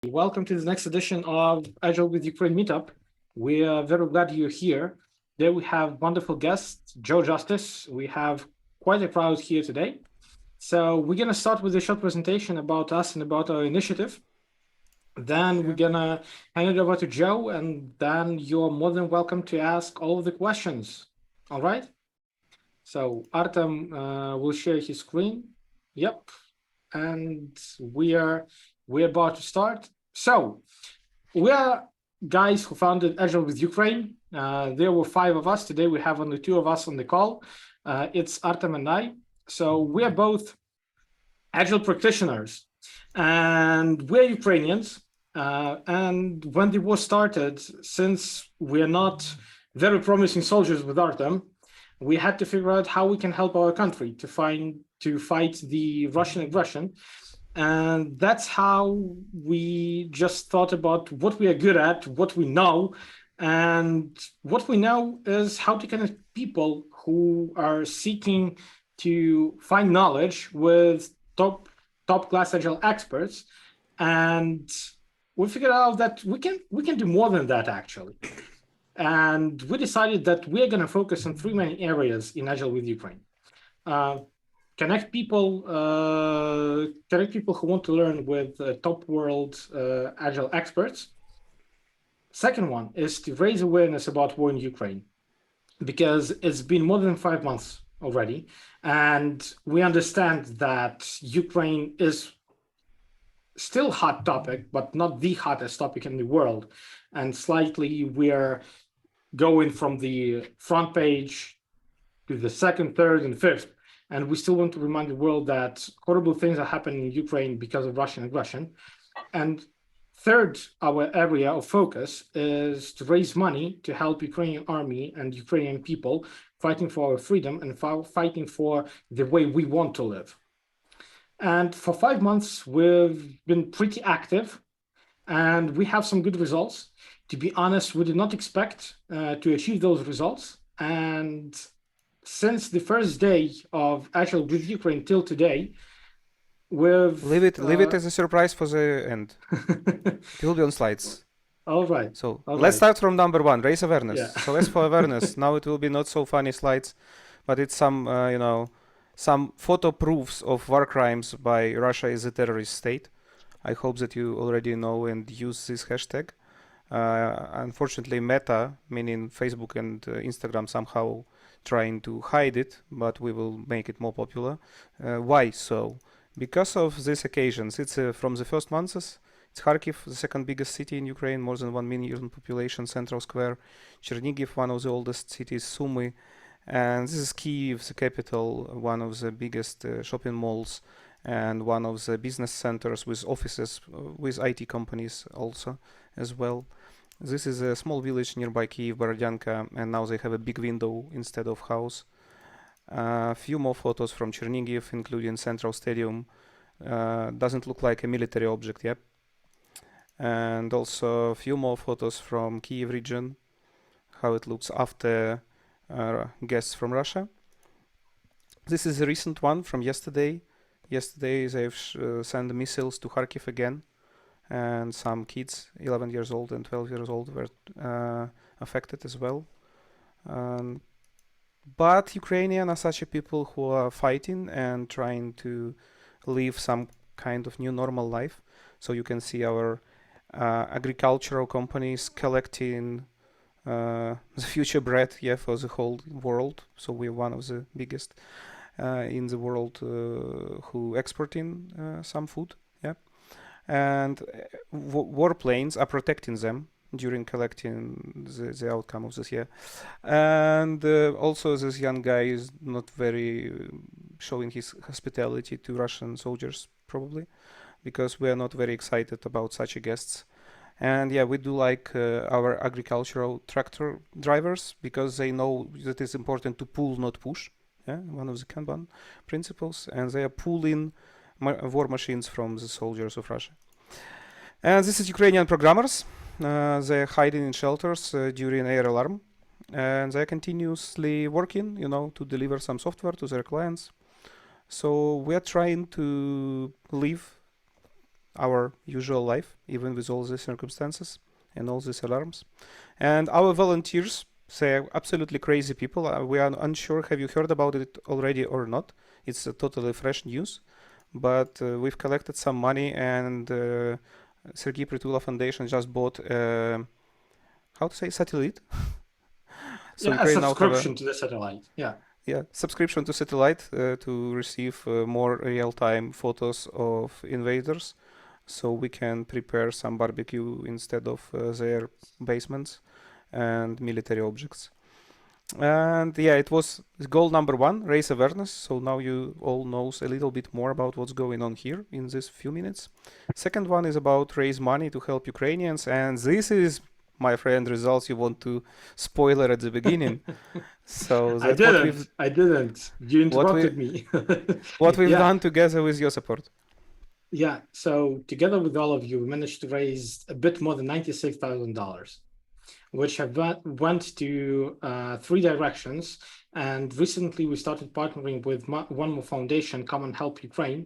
Welcome to the next edition of Agile with Ukraine meetup. We are very glad you're here. Today we have wonderful guests, Joe Justice. We have quite a crowd here today. So we're going to start with a short presentation about us and about our initiative. Then we're going to hand it over to Joe, and then you're more than welcome to ask all of the questions. All right? So Artem will share his screen. Yep. And we're about to start. So we are guys who founded Agile with Ukraine. There were 5 of us. Today we have only 2 of us on the call. It's Artem and I. So we are both Agile practitioners, and we're Ukrainians. And when the war started, since we're not very promising soldiers with Artem, we had to figure out how we can help our country to fight the Russian aggression. And that's how we just thought about what we are good at, what we know. And what we know is how to connect people who are seeking to find knowledge with top class Agile experts. And we figured out that we can do more than that, actually. And we decided that we're going to focus on 3 main areas in Agile with Ukraine. Connect people who want to learn with top world Agile experts. Second one is to raise awareness about war in Ukraine, because it's been more than 5 months already, and we understand that Ukraine is still a hot topic, but not the hottest topic in the world. And slightly we're going from the front page to the second, third, and fifth. And we still want to remind the world that horrible things are happening in Ukraine because of Russian aggression. And third, our area of focus is to raise money to help Ukrainian army and Ukrainian people fighting for our freedom and fighting for the way we want to live. And for 5 months, we've been pretty active, and we have some good results. To be honest, we did not expect to achieve those results. And since the first day of Agile with Ukraine till today, we've... Leave it as a surprise for the end. It will be on slides. All right. So let's start from number 1, raise awareness. Yeah. So as for awareness, now it will be not so funny slides, but it's some, some photo proofs of war crimes by Russia as a terrorist state. I hope that you already know and use this hashtag. Unfortunately, Meta, meaning Facebook and Instagram, somehow trying to hide it, but we will make it more popular. Why so? Because of these occasions. It's from the first months. It's Kharkiv, the second biggest city in Ukraine, more than 1 million population, central square. Chernihiv, one of the oldest cities, Sumy. And this is Kyiv, the capital, one of the biggest shopping malls, and one of the business centers with offices, with IT companies also as well. This is a small village nearby Kyiv, Borodyanka, and now they have a big window instead of house. A few more photos from Chernihiv, including Central Stadium. Doesn't look like a military object, yet. And also a few more photos from Kyiv region, how it looks after guests from Russia. This is a recent one from yesterday. Yesterday they've sent missiles to Kharkiv again, and some kids, 11 years old and 12 years old, were affected as well. But Ukrainian are such a people who are fighting and trying to live some kind of new normal life. So you can see our agricultural companies collecting the future bread, for the whole world. So we're one of the biggest in the world who exporting some food, and warplanes are protecting them during collecting the outcome of this year. And also this young guy is not very showing his hospitality to Russian soldiers, probably, because we are not very excited about such guests. And we do like our agricultural tractor drivers, because they know that it's important to pull, not push. One of the Kanban principles, and they are pulling war machines from the soldiers of Russia. And this is Ukrainian programmers. They are hiding in shelters during air alarm, and they are continuously working, to deliver some software to their clients. So we are trying to live our usual life, even with all the circumstances and all these alarms. And our volunteers, they're absolutely crazy people. We are unsure, have you heard about it already or not? It's totally fresh news. But we've collected some money, and Sergei KOLO Foundation just bought, how to say, satellite? So Yeah, a Ukraine now have subscription to the satellite. yeah, subscription to satellite to receive more real-time photos of invaders, so we can prepare some barbecue instead of their basements and military objects. And yeah, it was goal number 1, raise awareness. So now you all knows a little bit more about what's going on here in this few minutes. Second one is about raise money to help Ukrainians, and this is, my friend, results you want to spoiler at the beginning. So I that's what we've didn't. I didn't. You interrupted me. what we've Yeah. done together with your support. Yeah. So together with all of you, we managed to raise a bit more than $96,000, which have went to 3 directions. And recently we started partnering with one more foundation, Come and Help Ukraine.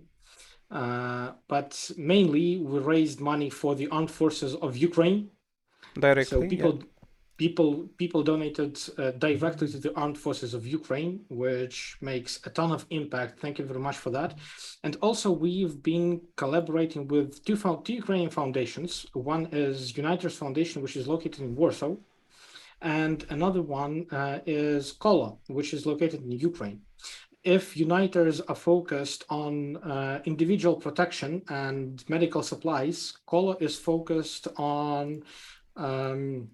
But mainly we raised money for the armed forces of Ukraine. Directly, So yeah. people donated directly to the armed forces of Ukraine, which makes a ton of impact. Thank you very much for that. And also we've been collaborating with two Ukrainian foundations. One is Uniters Foundation, which is located in Warsaw, and another one is KOLO, which is located in Ukraine. If Uniters are focused on individual protection and medical supplies, KOLO is focused on the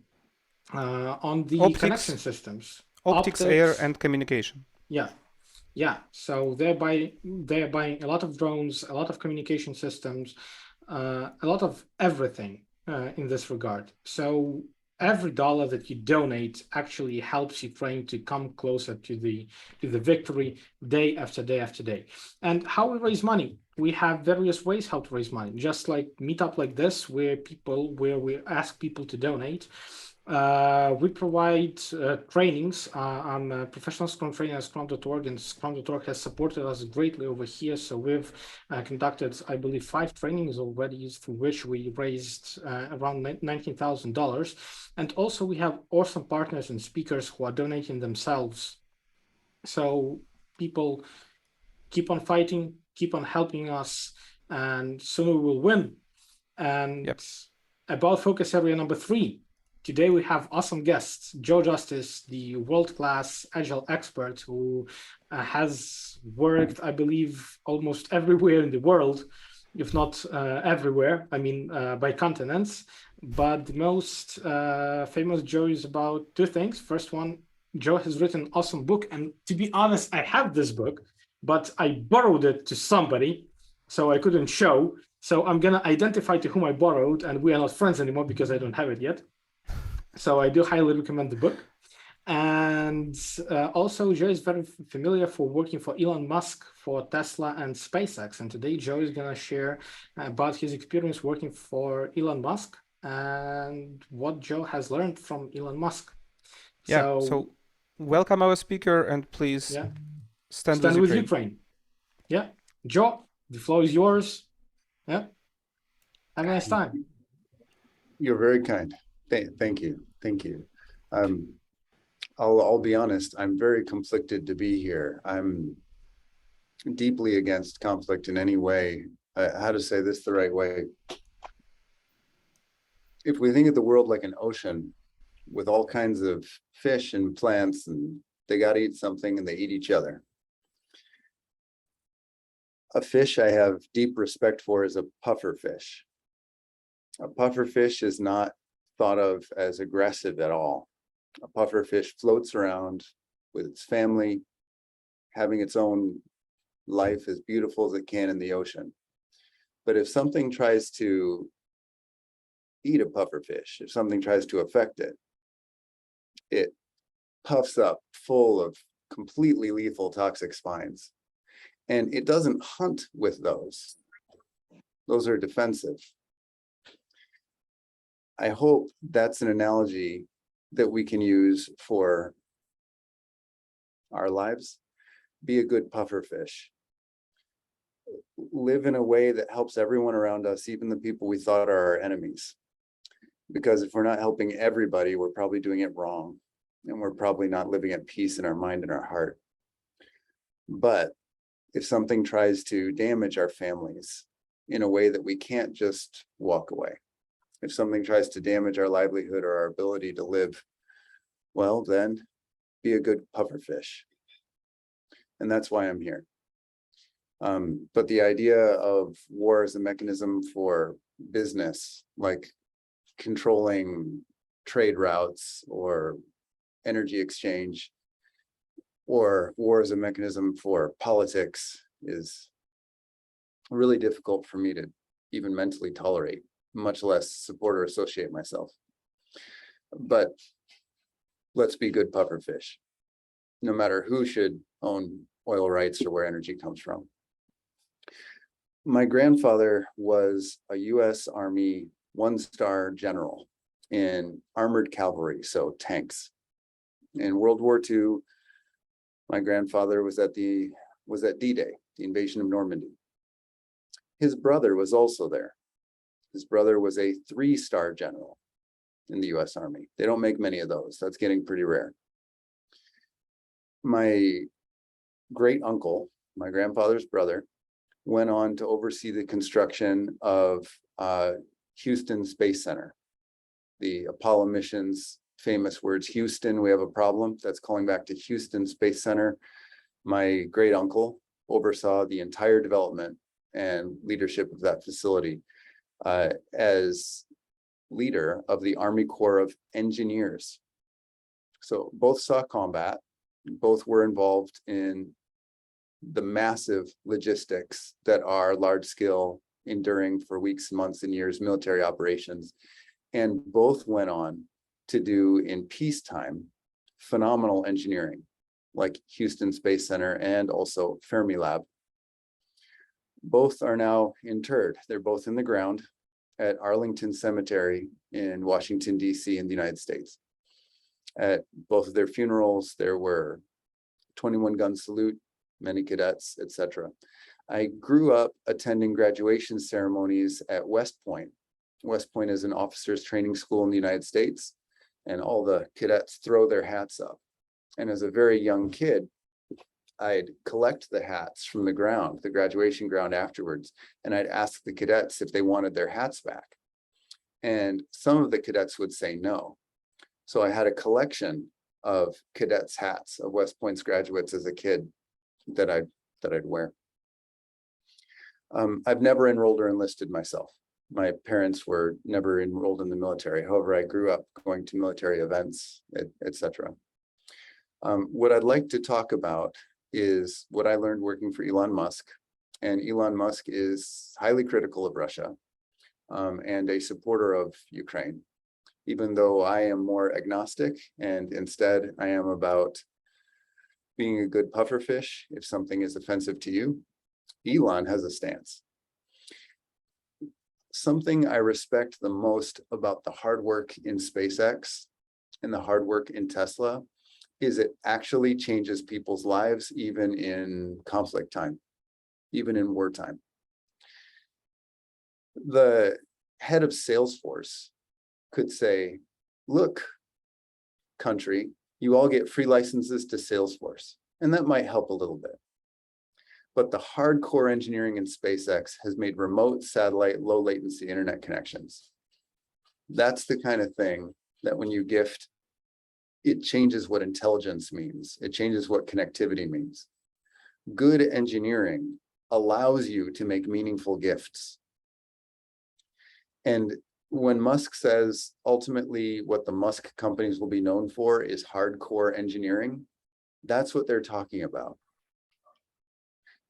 Optics, connection systems, optics, air, and communication. Yeah. So they're buying a lot of drones, a lot of communication systems, a lot of everything in this regard. So every dollar that you donate actually helps Ukraine to come closer to the victory day after day after day. And how we raise money? We have various ways how to raise money, just like meetup like this, where we ask people to donate. We provide trainings. I'm a professional Scrum trainer at Scrum.org, and Scrum.org has supported us greatly over here. So we've conducted, I believe, 5 trainings already, through which we raised around $19,000. And also we have awesome partners and speakers who are donating themselves. So people keep on fighting, keep on helping us, and soon we will win. And Yep. About focus area number 3. Today we have awesome guests, Joe Justice, the world-class Agile expert who has worked, I believe, almost everywhere in the world, if not everywhere, I mean, by continents. But the most famous Joe is about 2 things. First one, Joe has written an awesome book. And to be honest, I have this book, but I borrowed it to somebody, so I couldn't show. So I'm going to identify to whom I borrowed, and we are not friends anymore because I don't have it yet. So I do highly recommend the book. And also, Joe is very familiar for working for Elon Musk, for Tesla and SpaceX. And today, Joe is going to share about his experience working for Elon Musk and what Joe has learned from Elon Musk. Yeah, so welcome our speaker, and please stand with Ukraine. Yeah. Joe, the floor is yours. Yeah. Have a nice time. You're very kind. Thank you. Thank you. I'll be honest, I'm very conflicted to be here. I'm deeply against conflict in any way. How to say this the right way? If we think of the world like an ocean with all kinds of fish and plants, and they got to eat something and they eat each other. A fish I have deep respect for is a puffer fish. A puffer fish is not thought of as aggressive at all. A puffer fish floats around with its family, having its own life as beautiful as it can in the ocean. But if something tries to eat a puffer fish, if something tries to affect it, it puffs up full of completely lethal toxic spines. And it doesn't hunt with those. Those are defensive. I hope that's an analogy that we can use for our lives. Be a good puffer fish. live in a way that helps everyone around us, even the people we thought are our enemies. Because if we're not helping everybody, we're probably doing it wrong. And we're probably not living at peace in our mind and our heart. But if something tries to damage our families in a way that we can't just walk away, if something tries to damage our livelihood or our ability to live, well, then be a good pufferfish. And that's why I'm here. But the idea of war as a mechanism for business, like controlling trade routes or energy exchange, or war as a mechanism for politics, is really difficult for me to even mentally tolerate, much less support or associate myself. But let's be good pufferfish, no matter who should own oil rights or where energy comes from. My grandfather was a US Army one-star general in armored cavalry, so tanks. In World War II, my grandfather was at D-Day, the invasion of Normandy. His brother was also there. His brother was a 3-star general in the US Army. They don't make many of those. That's getting pretty rare. My great uncle, my grandfather's brother, went on to oversee the construction of Houston Space Center. The Apollo mission's famous words, Houston, we have a problem. That's calling back to Houston Space Center. My great uncle oversaw the entire development and leadership of that facility as leader of the Army Corps of Engineers. So both saw combat, both were involved in the massive logistics that are large-scale, enduring for weeks, months, and years military operations, and both went on to do in peacetime phenomenal engineering, like Houston Space Center and also Fermilab. Both are now interred. They're both in the ground at Arlington Cemetery in Washington, D.C. in the United States. At both of their funerals, there were 21-gun salute, many cadets, etc. I grew up attending graduation ceremonies at West Point. West Point is an officers training school in the United States, and all the cadets throw their hats up. And as a very young kid, I'd collect the hats from the ground, the graduation ground afterwards, and I'd ask the cadets if they wanted their hats back. And some of the cadets would say no. So I had a collection of cadets' hats of West Point's graduates as a kid that I'd wear. I've never enrolled or enlisted myself. My parents were never enrolled in the military. However, I grew up going to military events, etc. What I'd like to talk about is what I learned working for Elon Musk. And Elon Musk is highly critical of Russia and a supporter of Ukraine, even though I am more agnostic, and instead I am about being a good pufferfish. If something is offensive to you, Elon has a stance. Something I respect the most about the hard work in SpaceX and the hard work in Tesla is it actually changes people's lives, even in conflict time, even in wartime. The head of Salesforce could say, look, country, you all get free licenses to Salesforce, and that might help a little bit. But the hardcore engineering in SpaceX has made remote satellite, low latency internet connections. That's the kind of thing that when you gift, it changes what intelligence means. It changes what connectivity means. Good engineering allows you to make meaningful gifts. And when Musk says ultimately what the Musk companies will be known for is hardcore engineering, that's what they're talking about.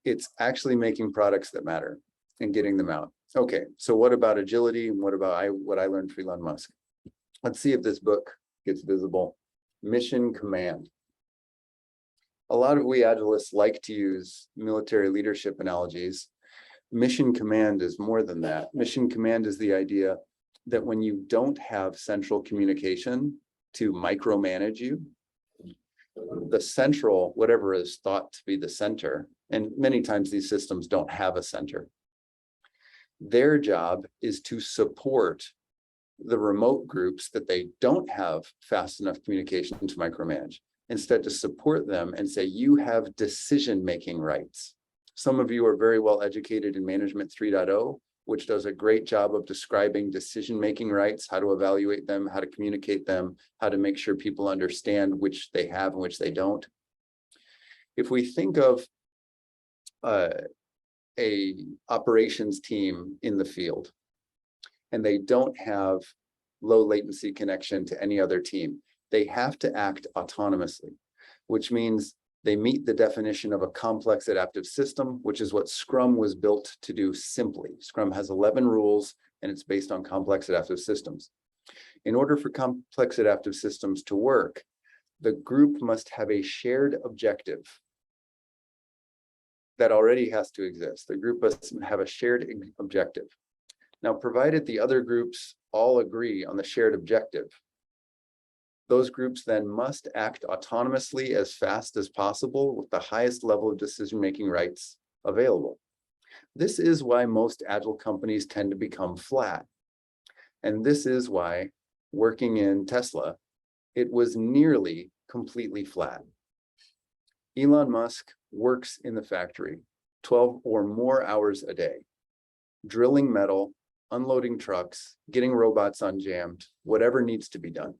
It's actually making products that matter and getting them out. Okay, so what about agility, and what about what I learned from Elon Musk? Let's see if this book gets visible. Mission Command. A lot of we Agilists like to use military leadership analogies. Mission Command is more than that. Mission Command is the idea that when you don't have central communication to micromanage you, the central, whatever is thought to be the center, And many times these systems don't have a center. Their job is to support the remote groups that they don't have fast enough communication to micromanage. Instead, to support them and say, you have decision-making rights. Some of you are very well educated in Management 3.0, which does a great job of describing decision-making rights, how to evaluate them, how to communicate them, how to make sure people understand which they have and which they don't. If we think of a operations team in the field, and they don't have low latency connection to any other team, they have to act autonomously, which means they meet the definition of a complex adaptive system, which is what Scrum was built to do simply. Scrum has 11 rules, and it's based on complex adaptive systems. In order for complex adaptive systems to work, the group must have a shared objective that already has to exist. The group must have a shared objective. Now, provided the other groups all agree on the shared objective, those groups then must act autonomously as fast as possible with the highest level of decision-making rights available. This is why most Agile companies tend to become flat. And this is why, working in Tesla, it was nearly completely flat. Elon Musk works in the factory 12 or more hours a day, drilling metal, unloading trucks, getting robots unjammed, whatever needs to be done.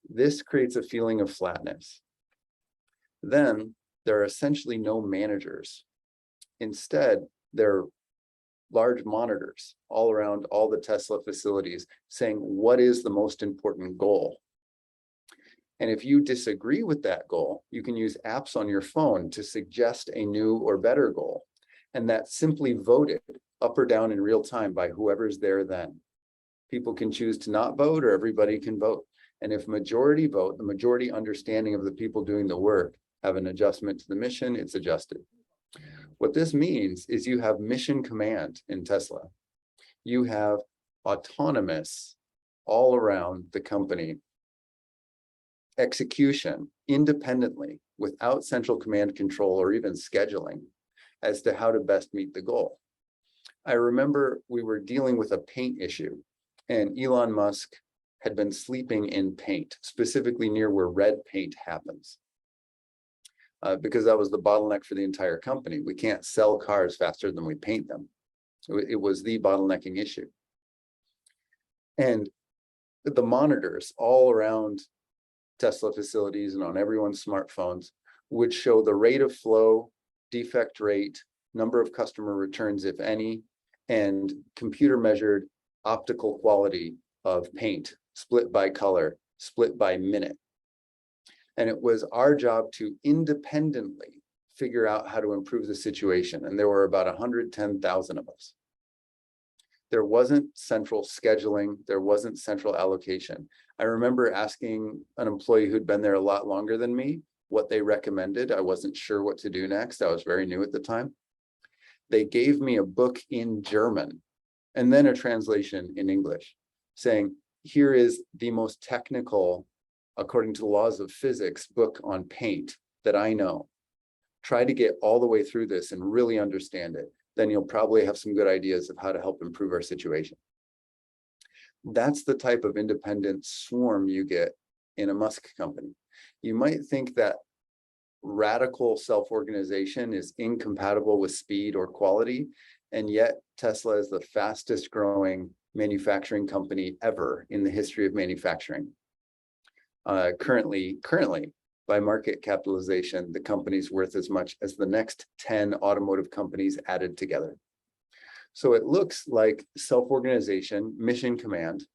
This creates a feeling of flatness. Then there are essentially no managers. Instead, there are large monitors all around all the Tesla facilities saying, what is the most important goal? And if you disagree with that goal, you can use apps on your phone to suggest a new or better goal. And that's simply voted up or down in real time by whoever's there then. People can choose to not vote, or everybody can vote. And if majority vote, the majority understanding of the people doing the work have an adjustment to the mission, it's adjusted. What this means is you have mission command in Tesla. You have autonomous all around the company execution independently without central command control or even scheduling as to how to best meet the goal. I remember we were dealing with a paint issue, and Elon Musk had been sleeping in paint, specifically near where red paint happens, because that was the bottleneck for the entire company. We can't sell cars faster than we paint them. So it was the bottlenecking issue. And the monitors all around Tesla facilities and on everyone's smartphones would show the rate of flow, defect rate, number of customer returns, if any, and computer measured optical quality of paint, split by color, split by minute. And it was our job to independently figure out how to improve the situation. And there were about 110,000 of us. There wasn't central scheduling. There wasn't central allocation. I remember asking an employee who'd been there a lot longer than me what they recommended. I wasn't sure what to do next. I was very new at the time. They gave me a book in German and then a translation in English saying, here is the most technical, according to the laws of physics, book on paint that I know. Try to get all the way through this and really understand it. Then you'll probably have some good ideas of how to help improve our situation. That's the type of independent swarm you get in a Musk company. You might think that radical self-organization is incompatible with speed or quality, and yet Tesla is the fastest growing manufacturing company ever in the history of manufacturing. Currently, by market capitalization, the company's worth as much as the next 10 automotive companies added together. So it looks like self-organization, mission command,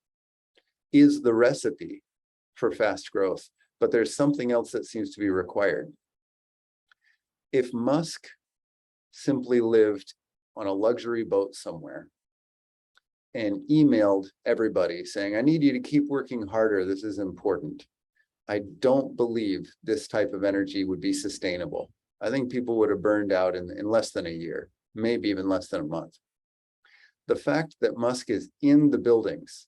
is the recipe for fast growth, but there's something else that seems to be required. If Musk simply lived on a luxury boat somewhere and emailed everybody saying, I need you to keep working harder, this is important, I don't believe this type of energy would be sustainable. I think people would have burned out in less than a year, maybe even less than a month. The fact that Musk is in the buildings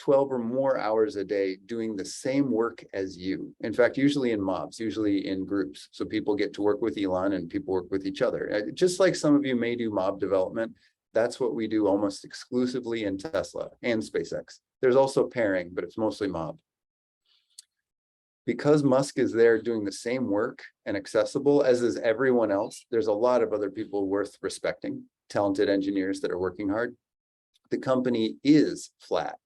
12 or more hours a day doing the same work as you. In fact, usually in mobs, usually in groups. So people get to work with Elon and people work with each other. Just like some of you may do mob development, that's what we do almost exclusively in Tesla and SpaceX. There's also pairing, but it's mostly mob. Because Musk is there doing the same work and accessible as is everyone else, there's a lot of other people worth respecting, talented engineers that are working hard. The company is flat.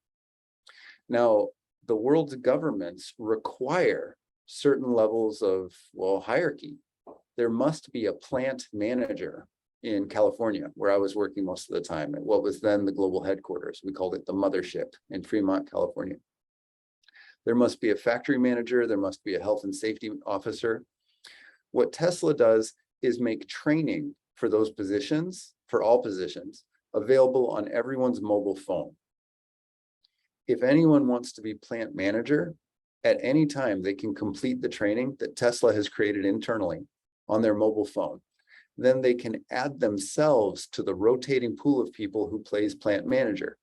Now, the world's governments require certain levels of, well, hierarchy. There must be a plant manager in California, where I was working most of the time, at what was then the global headquarters. We called it the mothership in Fremont, California. There must be a factory manager. There must be a health and safety officer. What Tesla does is make training for those positions, for all positions, available on everyone's mobile phone. If anyone wants to be plant manager, at any time they can complete the training that Tesla has created internally on their mobile phone. Then they can add themselves to the rotating pool of people who plays plant manager.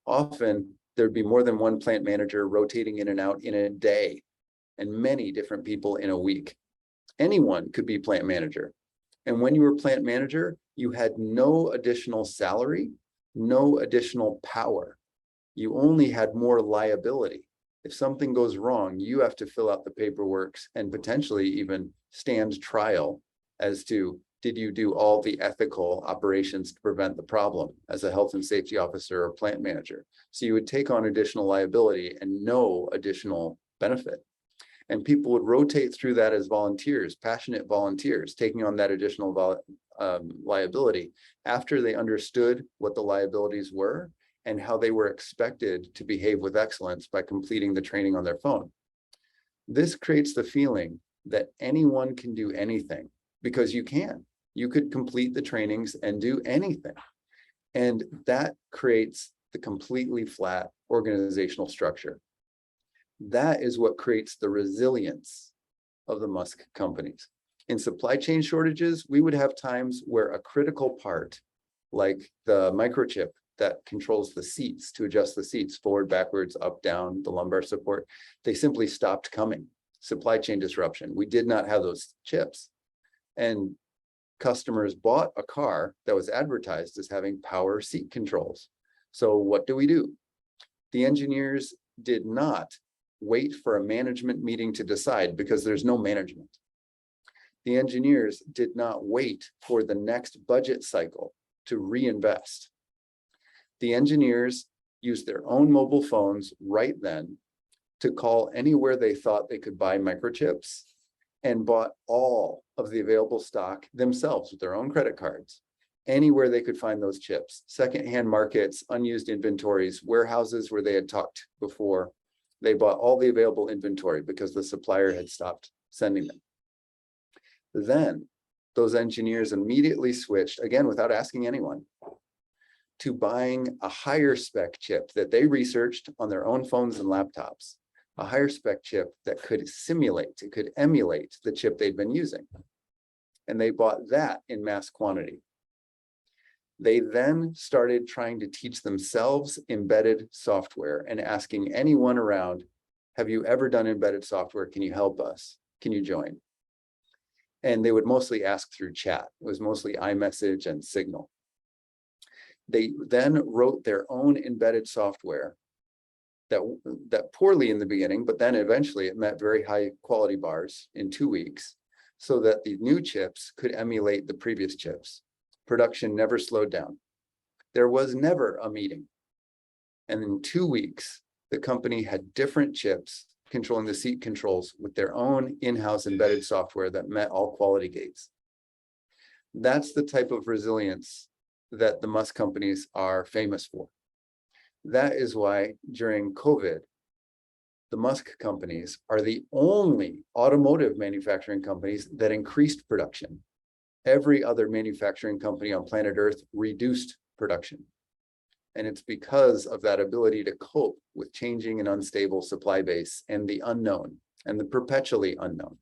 Often, there'd be more than one plant manager rotating in and out in a day, and many different people in a week. Anyone could be plant manager. And when you were plant manager, you had no additional salary, no additional power. You only had more liability. If something goes wrong, you have to fill out the paperwork and potentially even stand trial as to, did you do all the ethical operations to prevent the problem as a health and safety officer or plant manager? So you would take on additional liability and no additional benefit. And people would rotate through that as volunteers, passionate volunteers, taking on that additional liability after they understood what the liabilities were and how they were expected to behave with excellence by completing the training on their phone. This creates the feeling that anyone can do anything, because you can. You could complete the trainings and do anything. And that creates the completely flat organizational structure. That is what creates the resilience of the Musk companies. In supply chain shortages, we would have times where a critical part, like the microchip that controls the seats to adjust the seats forward, backwards, up, down, the lumbar support, they simply stopped coming. Supply chain disruption. We did not have those chips. And customers bought a car that was advertised as having power seat controls. So what do? The engineers did not wait for a management meeting to decide, because there's no management. The engineers did not wait for the next budget cycle to reinvest. The engineers used their own mobile phones right then to call anywhere they thought they could buy microchips, and bought all of the available stock themselves with their own credit cards, anywhere they could find those chips, secondhand markets, unused inventories, warehouses where they had talked before. They bought all the available inventory because the supplier had stopped sending them. Then those engineers immediately switched, again, without asking anyone, to buying a higher spec chip that they researched on their own phones and laptops, a higher spec chip that could simulate, it could emulate the chip they'd been using. And they bought that in mass quantity. They then started trying to teach themselves embedded software and asking anyone around, have you ever done embedded software? Can you help us? Can you join? And they would mostly ask through chat. It was mostly iMessage and Signal. They then wrote their own embedded software that poorly in the beginning, but then eventually it met very high quality bars in 2 weeks, so that the new chips could emulate the previous chips. Production never slowed down. There was never a meeting. And in 2 weeks, the company had different chips controlling the seat controls with their own in-house embedded software that met all quality gates. That's the type of resilience that the Musk companies are famous for. That is why during COVID, the Musk companies are the only automotive manufacturing companies that increased production. Every other manufacturing company on planet Earth reduced production. And it's because of that ability to cope with changing and unstable supply base and the unknown and the perpetually unknown.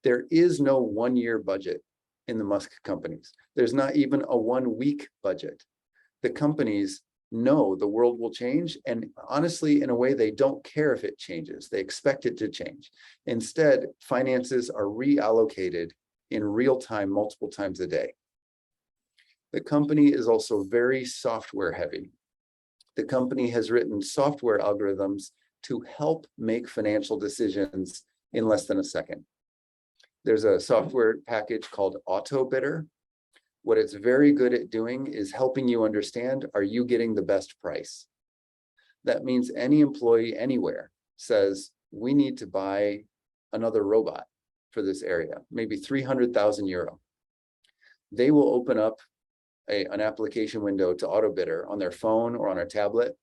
There is no 1 year budget in the Musk companies. There's not even a 1 week budget. The companies know the world will change. And honestly, in a way, they don't care if it changes. They expect it to change. Instead, finances are reallocated in real time, multiple times a day. The company is also very software heavy. The company has written software algorithms to help make financial decisions in less than a second. There's a software package called AutoBidder. What it's very good at doing is helping you understand, are you getting the best price? That means any employee anywhere says, we need to buy another robot for this area, maybe 300,000 euro. They will open up an application window to AutoBidder on their phone or on a tablet,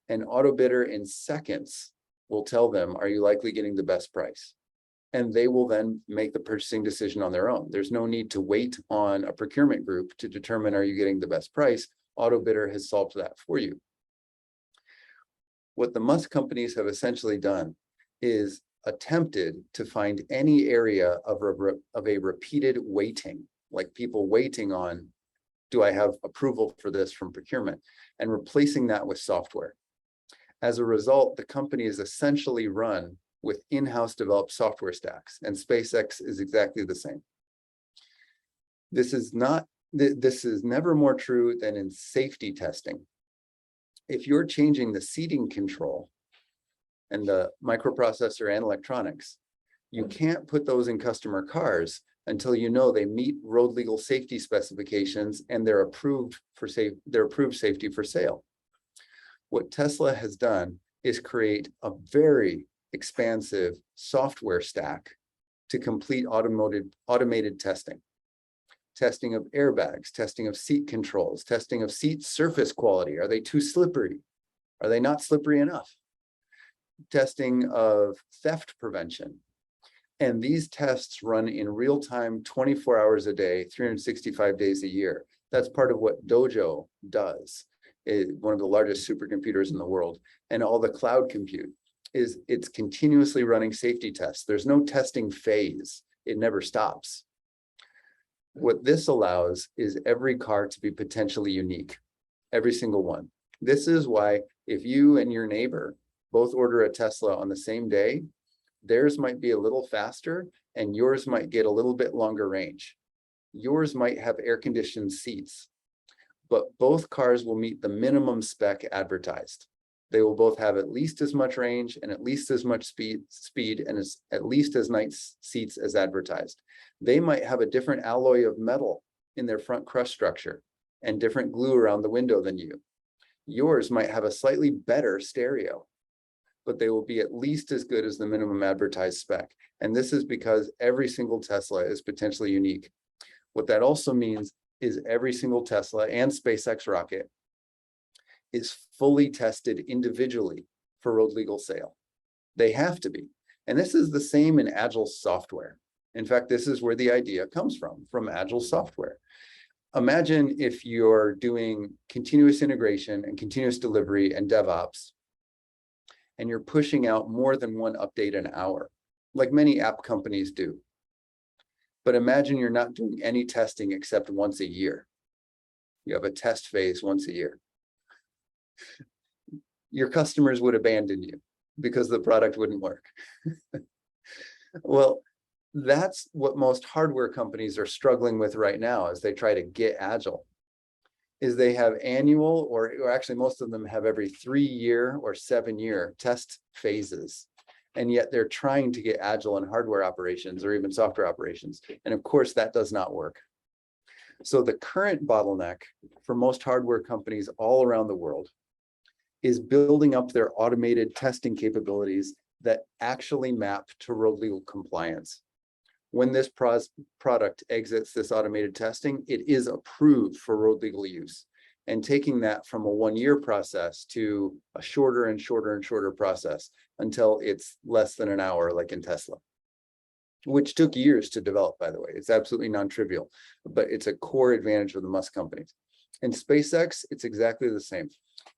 and AutoBidder in seconds will tell them, are you likely getting the best price? And they will then make the purchasing decision on their own. There's no need to wait on a procurement group to determine, are you getting the best price? AutoBidder has solved that for you. What the Musk companies have essentially done is attempted to find any area of a repeated waiting, like people waiting on, do I have approval for this from procurement, and replacing that with software. As a result, the company is essentially run with in-house developed software stacks, and SpaceX is exactly the same. This is never more true than in safety testing. If you're changing the seating control and the microprocessor and electronics, you can't put those in customer cars until you know they meet road legal safety specifications and they're approved safety for sale. What Tesla has done is create a very expansive software stack to complete automated testing. Testing of airbags, testing of seat controls, testing of seat surface quality. Are they too slippery? Are they not slippery enough? Testing of theft prevention. And these tests run in real time, 24 hours a day, 365 days a year. That's part of what Dojo does, one of the largest supercomputers in the world, and all the cloud compute. It's continuously running safety tests. There's no testing phase. It never stops. What this allows is every car to be potentially unique, every single one. This is why if you and your neighbor both order a Tesla on the same day, theirs might be a little faster and yours might get a little bit longer range. Yours might have air-conditioned seats, but both cars will meet the minimum spec advertised. They will both have at least as much range and at least as much speed and at least as nice seats as advertised. They might have a different alloy of metal in their front crush structure and different glue around the window than you. Yours might have a slightly better stereo, but they will be at least as good as the minimum advertised spec. And this is because every single Tesla is potentially unique. What that also means is every single Tesla and SpaceX rocket is fully tested individually for road legal sale. They have to be. And this is the same in Agile software. In fact, this is where the idea comes from Agile software. Imagine if you're doing continuous integration and continuous delivery and DevOps, and you're pushing out more than one update an hour, like many app companies do. But imagine you're not doing any testing except once a year. You have a test phase once a year. Your customers would abandon you because the product wouldn't work. Well, that's what most hardware companies are struggling with right now as they try to get agile, is they have annual, or actually most of them have every 3-year or 7-year test phases. And yet they're trying to get agile in hardware operations or even software operations. And of course, that does not work. So the current bottleneck for most hardware companies all around the world is building up their automated testing capabilities that actually map to road legal compliance. When this product exits this automated testing, it is approved for road legal use. And taking that from a 1-year process to a shorter and shorter and shorter process until it's less than an hour, like in Tesla, which took years to develop, by the way. It's absolutely non-trivial, but it's a core advantage of the Musk companies. In SpaceX, it's exactly the same.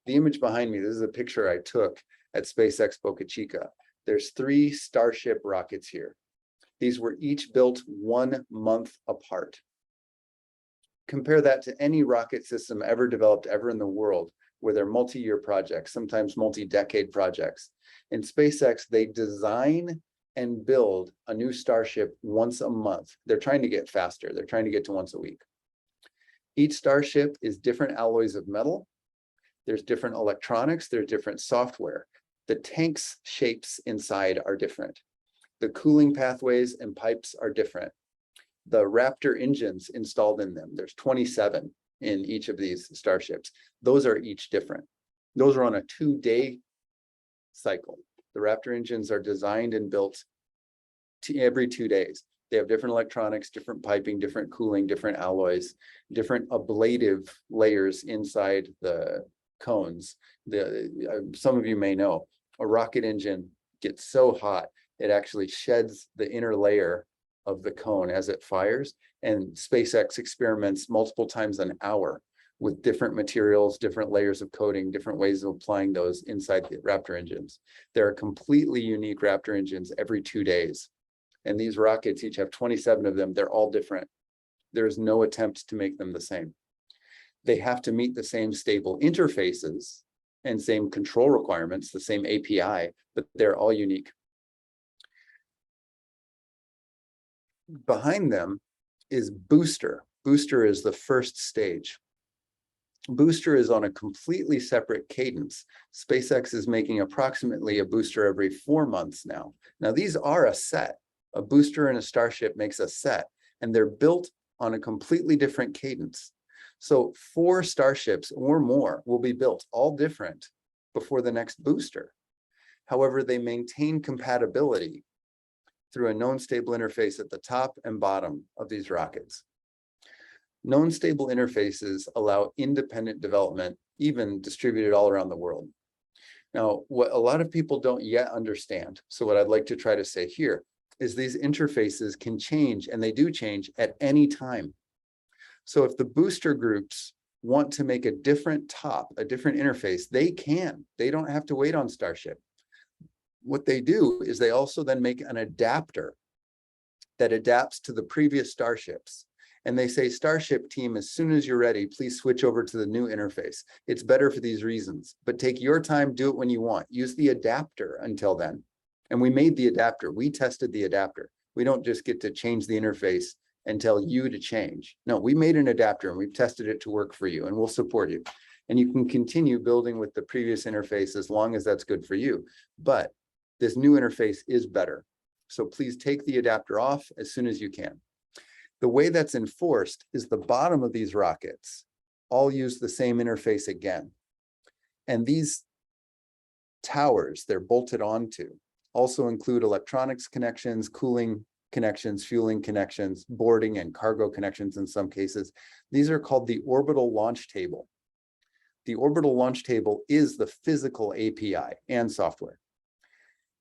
The image behind me, this is a picture I took at SpaceX Boca Chica. There's 3 Starship rockets here. These were each built 1 month apart. Compare that to any rocket system ever developed ever in the world, where they're multi-year projects, sometimes multi-decade projects. In SpaceX, they design and build a new Starship once a month. They're trying to get faster. They're trying to get to once a week. Each Starship is different alloys of metal. There's different electronics. There's different software. The tank's shapes inside are different. The cooling pathways and pipes are different. The Raptor engines installed in them, there's 27 in each of these Starships. Those are each different. Those are on a 2-day cycle. The Raptor engines are designed and built every 2 days. They have different electronics, different piping, different cooling, different alloys, different ablative layers inside the cones. Some of you may know, a rocket engine gets so hot, it actually sheds the inner layer of the cone as it fires. And SpaceX experiments multiple times an hour with different materials, different layers of coating, different ways of applying those inside the Raptor engines. There are completely unique Raptor engines every 2 days. And these rockets each have 27 of them. They're all different. There's no attempt to make them the same. They have to meet the same stable interfaces and same control requirements, the same API, but they're all unique. Behind them is Booster. Booster is the first stage. Booster is on a completely separate cadence. SpaceX is making approximately a booster every 4 months now. Now, these are a set. A booster and a Starship makes a set, and they're built on a completely different cadence. So 4 Starships or more will be built, all different, before the next booster. However, they maintain compatibility through a known stable interface at the top and bottom of these rockets. Known stable interfaces allow independent development, even distributed all around the world. Now, what a lot of people don't yet understand, so what I'd like to try to say here, is these interfaces can change, and they do change at any time. So if the booster groups want to make a different top, a different interface, they can. They don't have to wait on Starship. What they do is they also then make an adapter that adapts to the previous Starships. And they say, Starship team, as soon as you're ready, please switch over to the new interface. It's better for these reasons, but take your time, do it when you want. Use the adapter until then. And we made the adapter. We tested the adapter. We don't just get to change the interface and tell you to change. No, we made an adapter and we've tested it to work for you, and we'll support you. And you can continue building with the previous interface as long as that's good for you. But this new interface is better. So please take the adapter off as soon as you can. The way that's enforced is the bottom of these rockets all use the same interface again. And these towers they're bolted onto also include electronics connections, cooling connections, fueling connections, boarding and cargo connections in some cases. These are called the orbital launch table. The orbital launch table is the physical API and software.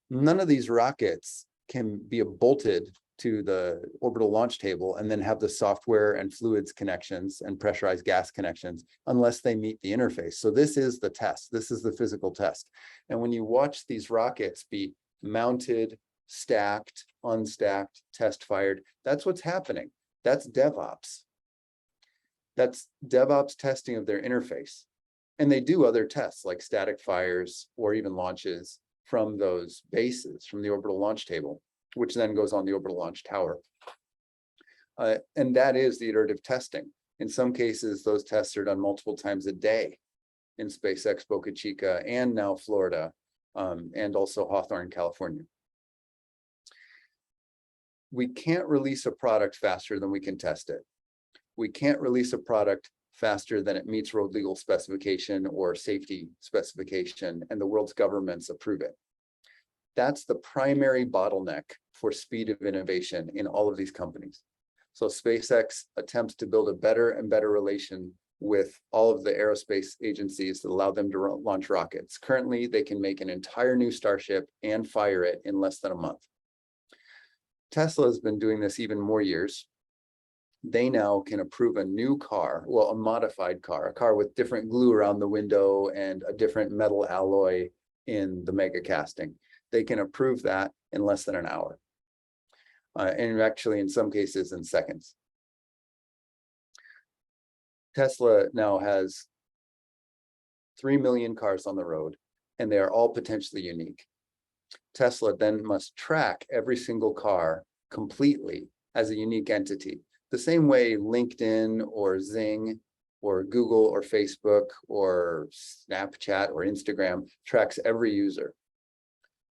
None of these rockets can be bolted to the orbital launch table and then have the software and fluids connections and pressurized gas connections unless they meet the interface. So this is the test. This is the physical test. And when you watch these rockets be mounted, stacked, unstacked, test fired, that's what's happening. That's DevOps. That's DevOps testing of their interface. And they do other tests like static fires or even launches from those bases, from the orbital launch table, which then goes on the orbital launch tower. And that is the iterative testing. In some cases, those tests are done multiple times a day in SpaceX Boca Chica and now Florida, and also Hawthorne, California. We can't release a product faster than we can test it. We can't release a product faster than it meets road legal specification or safety specification, and the world's governments approve it. That's the primary bottleneck for speed of innovation in all of these companies. So SpaceX attempts to build a better and better relation with all of the aerospace agencies that allow them to launch rockets. Currently, they can make an entire new Starship and fire it in less than a month. Tesla has been doing this even more years. They now can approve a new car, well, a modified car, a car with different glue around the window and a different metal alloy in the mega casting. They can approve that in less than an hour. And actually, in some cases, in seconds. Tesla now has 3 million cars on the road, and they are all potentially unique. Tesla then must track every single car completely as a unique entity, the same way LinkedIn or Zing or Google or Facebook or Snapchat or Instagram tracks every user.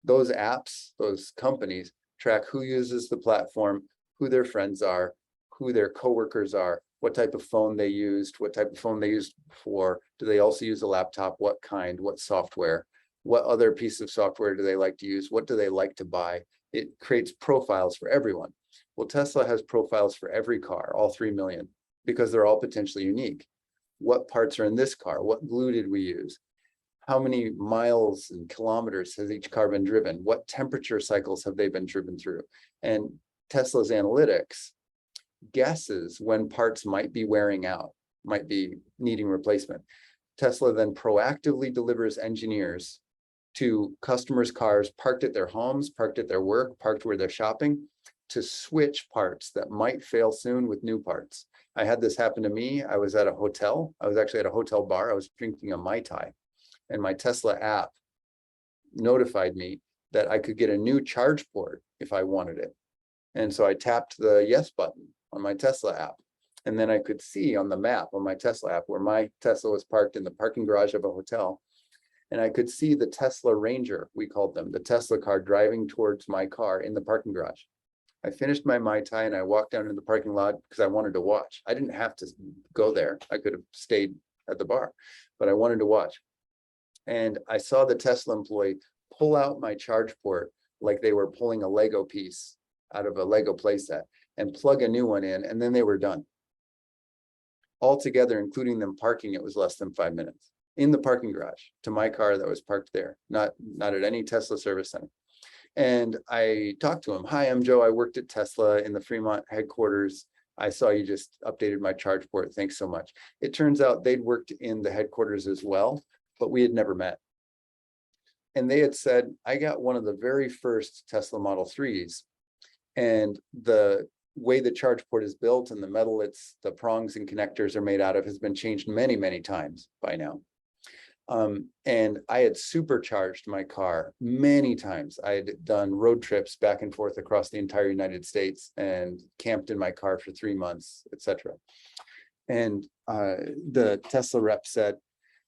Those apps, those companies track who uses the platform, who their friends are, who their coworkers are, what type of phone they used, what type of phone they used before. Do they also use a laptop? What kind? What software? What other piece of software do they like to use? What do they like to buy? It creates profiles for everyone. Well, Tesla has profiles for every car, all 3 million, because they're all potentially unique. What parts are in this car? What glue did we use? How many miles and kilometers has each car been driven? What temperature cycles have they been driven through? And Tesla's analytics guesses when parts might be wearing out, might be needing replacement. Tesla then proactively delivers engineers to customers' cars parked at their homes, parked at their work, parked where they're shopping, to switch parts that might fail soon with new parts. I had this happen to me. I was at a hotel. I was actually at a hotel bar. I was drinking a Mai Tai, and my Tesla app notified me that I could get a new charge port if I wanted it. And so I tapped the yes button on my Tesla app. And then I could see on the map on my Tesla app where my Tesla was parked in the parking garage of a hotel. And I could see the Tesla Ranger, we called them, the Tesla car driving towards my car in the parking garage. I finished my Mai Tai and I walked down into the parking lot because I wanted to watch. I didn't have to go there. I could have stayed at the bar, but I wanted to watch. And I saw the Tesla employee pull out my charge port like they were pulling a Lego piece out of a Lego playset and plug a new one in, and then they were done. Altogether, including them parking, it was less than 5 minutes in the parking garage to my car that was parked there, not at any Tesla service center. And I talked to him. Hi, I'm Joe. I worked at Tesla in the Fremont headquarters. I saw you just updated my charge port. Thanks so much. It turns out they'd worked in the headquarters as well, but we had never met. And they had said, I got one of the very first Tesla Model 3s, and the way the charge port is built and the metal the prongs and connectors are made out of has been changed many, many times by now. And I had supercharged my car many times. I had done road trips back and forth across the entire United States and camped in my car for 3 months, etc. And the Tesla rep said,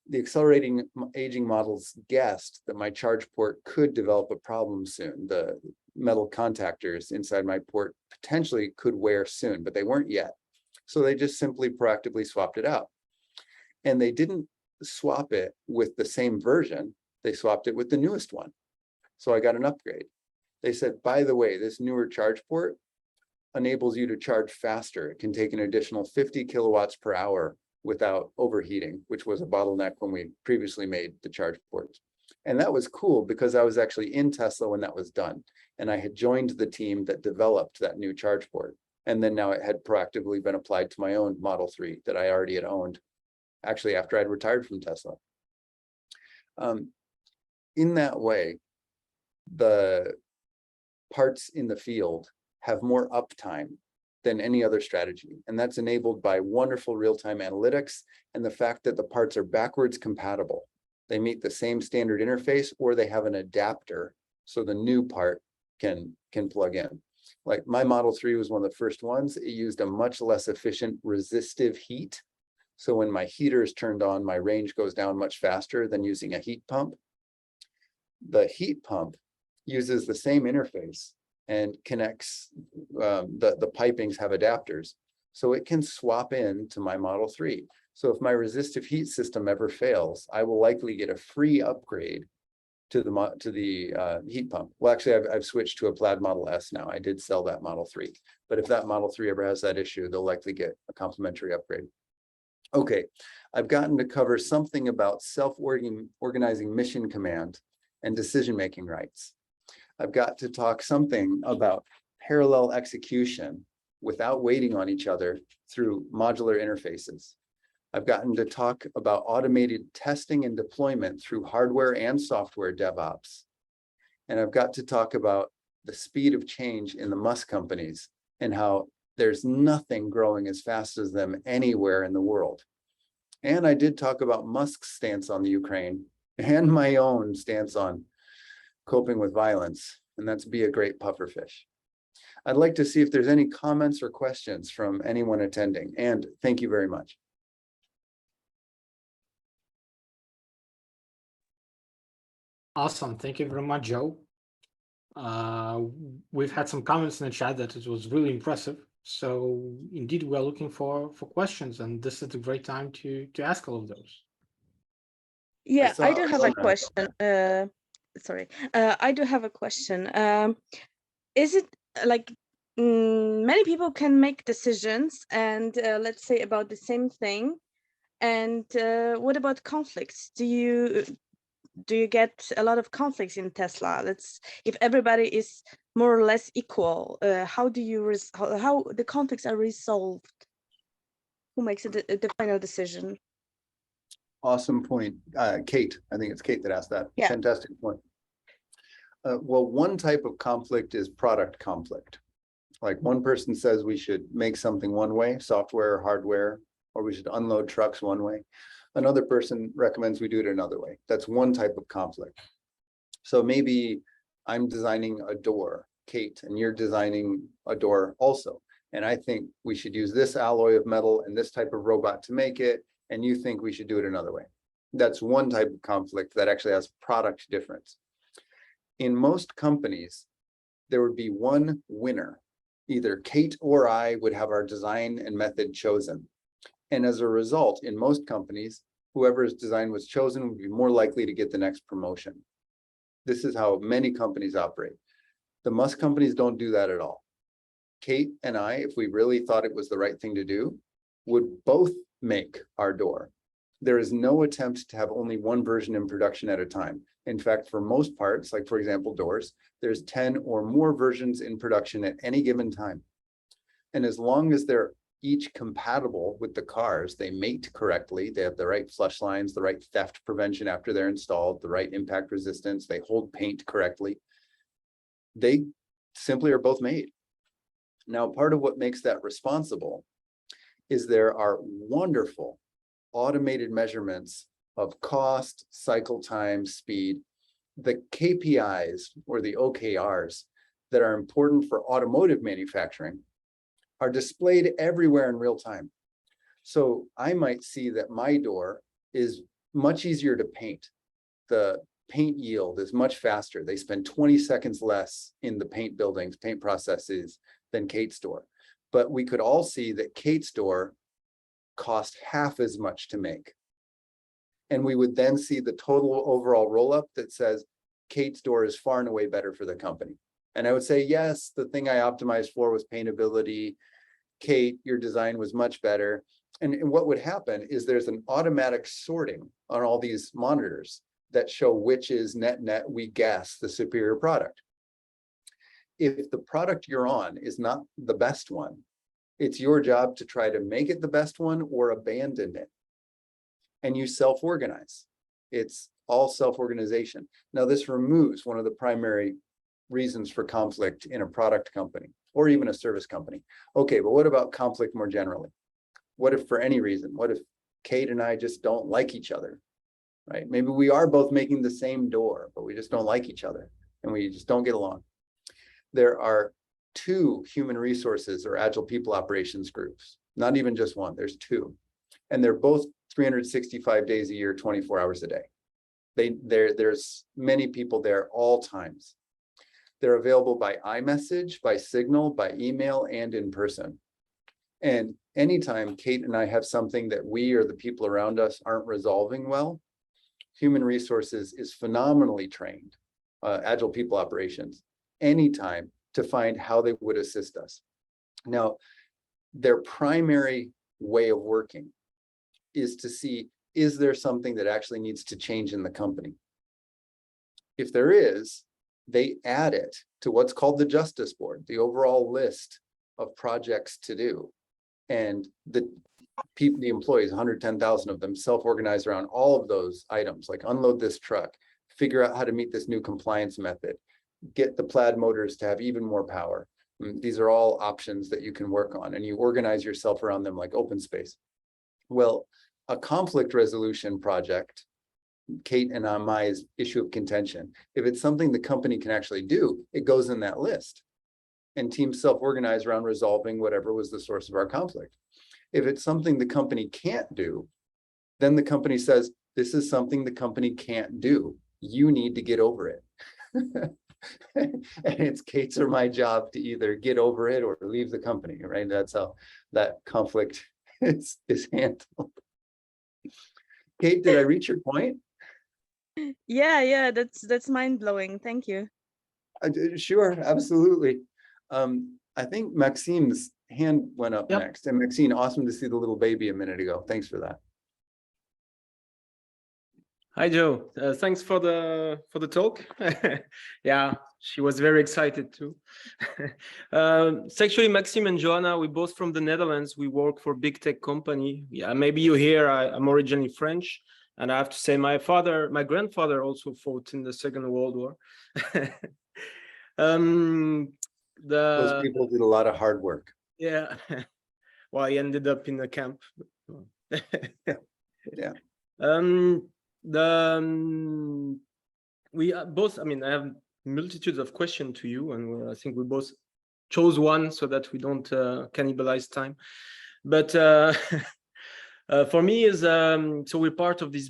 the accelerating aging models guessed that my charge port could develop a problem soon. The metal contactors inside my port potentially could wear soon, but they weren't yet. So they just simply proactively swapped it out. And they didn't swap it with the same version. They swapped it with the newest one. So I got an upgrade. They said, by the way, this newer charge port enables you to charge faster. It can take an additional 50 kilowatts per hour without overheating, which was a bottleneck when we previously made the charge ports. And that was cool because I was actually in Tesla when that was done. And I had joined the team that developed that new charge port. And then now it had proactively been applied to my own Model 3 that I already had owned, actually after I'd retired from Tesla. In that way, the parts in the field have more uptime than any other strategy. And that's enabled by wonderful real-time analytics and the fact that the parts are backwards compatible. They meet the same standard interface, or they have an adapter so the new part can plug in. Like my Model 3 was one of the first ones. It used a much less efficient resistive heat. So when my heater is turned on, my range goes down much faster than using a heat pump. The heat pump uses the same interface and connects, the pipings have adapters. So it can swap in to my Model 3. So if my resistive heat system ever fails, I will likely get a free upgrade to the heat pump. Well, actually, I've switched to a Plaid Model S now. I did sell that Model 3. But if that Model 3 ever has that issue, they'll likely get a complimentary upgrade. Okay, I've gotten to cover something about self-organizing mission command and decision-making rights. I've got to talk something about parallel execution without waiting on each other through modular interfaces. I've gotten to talk about automated testing and deployment through hardware and software DevOps. And I've got to talk about the speed of change in the Musk companies and how there's nothing growing as fast as them anywhere in the world. And I did talk about Musk's stance on the Ukraine and my own stance on coping with violence, and that's be a great pufferfish. I'd like to see if there's any comments or questions from anyone attending, and thank you very much. Awesome. Thank you very much, Joe. We've had some comments in the chat that it was really impressive. So indeed, we're looking for questions, and this is a great time to ask all of those. Yeah, I do have a question. Sorry, I do have a question. Is it like many people can make decisions and let's say about the same thing? And what about conflicts? Do you get a lot of conflicts in Tesla? If everybody is more or less equal, how do you how the conflicts are resolved? Who makes the final decision? Awesome point. Kate, I think it's Kate that asked that. Yeah. Fantastic point. Well, one type of conflict is product conflict. Like one person says we should make something one way, software or hardware, or we should unload trucks one way. Another person recommends we do it another way. That's one type of conflict. So maybe I'm designing a door, Kate, and you're designing a door also. And I think we should use this alloy of metal and this type of robot to make it, and you think we should do it another way. That's one type of conflict that actually has product difference. In most companies, there would be one winner. Either Kate or I would have our design and method chosen. And as a result, in most companies, whoever's design was chosen would be more likely to get the next promotion. This is how many companies operate. The Musk companies don't do that at all. Kate and I, if we really thought it was the right thing to do, would both make our door. There is no attempt to have only one version in production at a time. In fact, for most parts, like for example, doors, there's 10 or more versions in production at any given time. And as long as they're each compatible with the cars, they mate correctly, they have the right flush lines, the right theft prevention after they're installed, the right impact resistance, they hold paint correctly, they simply are both made. Now, part of what makes that responsible is there are wonderful automated measurements of cost, cycle time, speed, the KPIs or the OKRs that are important for automotive manufacturing are displayed everywhere in real time. So I might see that my door is much easier to paint. The paint yield is much faster. They spend 20 seconds less in the paint buildings, paint processes than Kate's door. But we could all see that Kate's door cost half as much to make. And we would then see the total overall roll-up that says Kate's door is far and away better for the company. And I would say, yes, the thing I optimized for was paintability. Kate, your design was much better. And what would happen is there's an automatic sorting on all these monitors that show which is net, we guess, the superior product. If the product you're on is not the best one, it's your job to try to make it the best one or abandon it. And you self-organize. It's all self-organization. Now, this removes one of the primary reasons for conflict in a product company or even a service company. Okay, but what about conflict more generally? What if for any reason, what if Kate and I just don't like each other, right? Maybe we are both making the same door, but we just don't like each other and we just don't get along. There are 2 human resources or agile people operations groups, not even just one, there's 2. And they're both 365 days a year, 24 hours a day. There's many people there all times. They're available by iMessage, by Signal, by email, and in person. And anytime Kate and I have something that we or the people around us aren't resolving well, human resources is phenomenally trained, agile people operations, anytime to find how they would assist us. Now, their primary way of working is to see, is there something that actually needs to change in the company? If there is, they add it to what's called the Justice Board, the overall list of projects to do. And the people, the employees, 110,000 of them, self-organize around all of those items, like unload this truck, figure out how to meet this new compliance method, get the plaid motors to have even more power. These are all options that you can work on, and you organize yourself around them like open space. Well, a conflict resolution project, Kate and my issue of contention, if it's something the company can actually do, it goes in that list. And teams self-organize around resolving whatever was the source of our conflict. If it's something the company can't do, then the company says, this is something the company can't do. You need to get over it. And it's Kate's or my job to either get over it or leave the company, right? That's how that conflict is handled. Kate, did I reach your point? Yeah, that's mind-blowing. Thank you. Sure, absolutely. I think Maxime's hand went up next. And Maxine, awesome to see the little baby a minute ago. Thanks for that. Hi, Joe. Thanks for the talk. Yeah, she was very excited too. It's actually Maxime and Joanna. We're both from the Netherlands. We work for a big tech company. Yeah, maybe you hear I'm originally French, and I have to say my grandfather also fought in the Second World War. Those people did a lot of hard work. Yeah. Well, he ended up in a camp. Yeah. We both, I mean, I have multitudes of questions to you, and I think we both chose one so that we don't cannibalize time. But for me is so we're part of this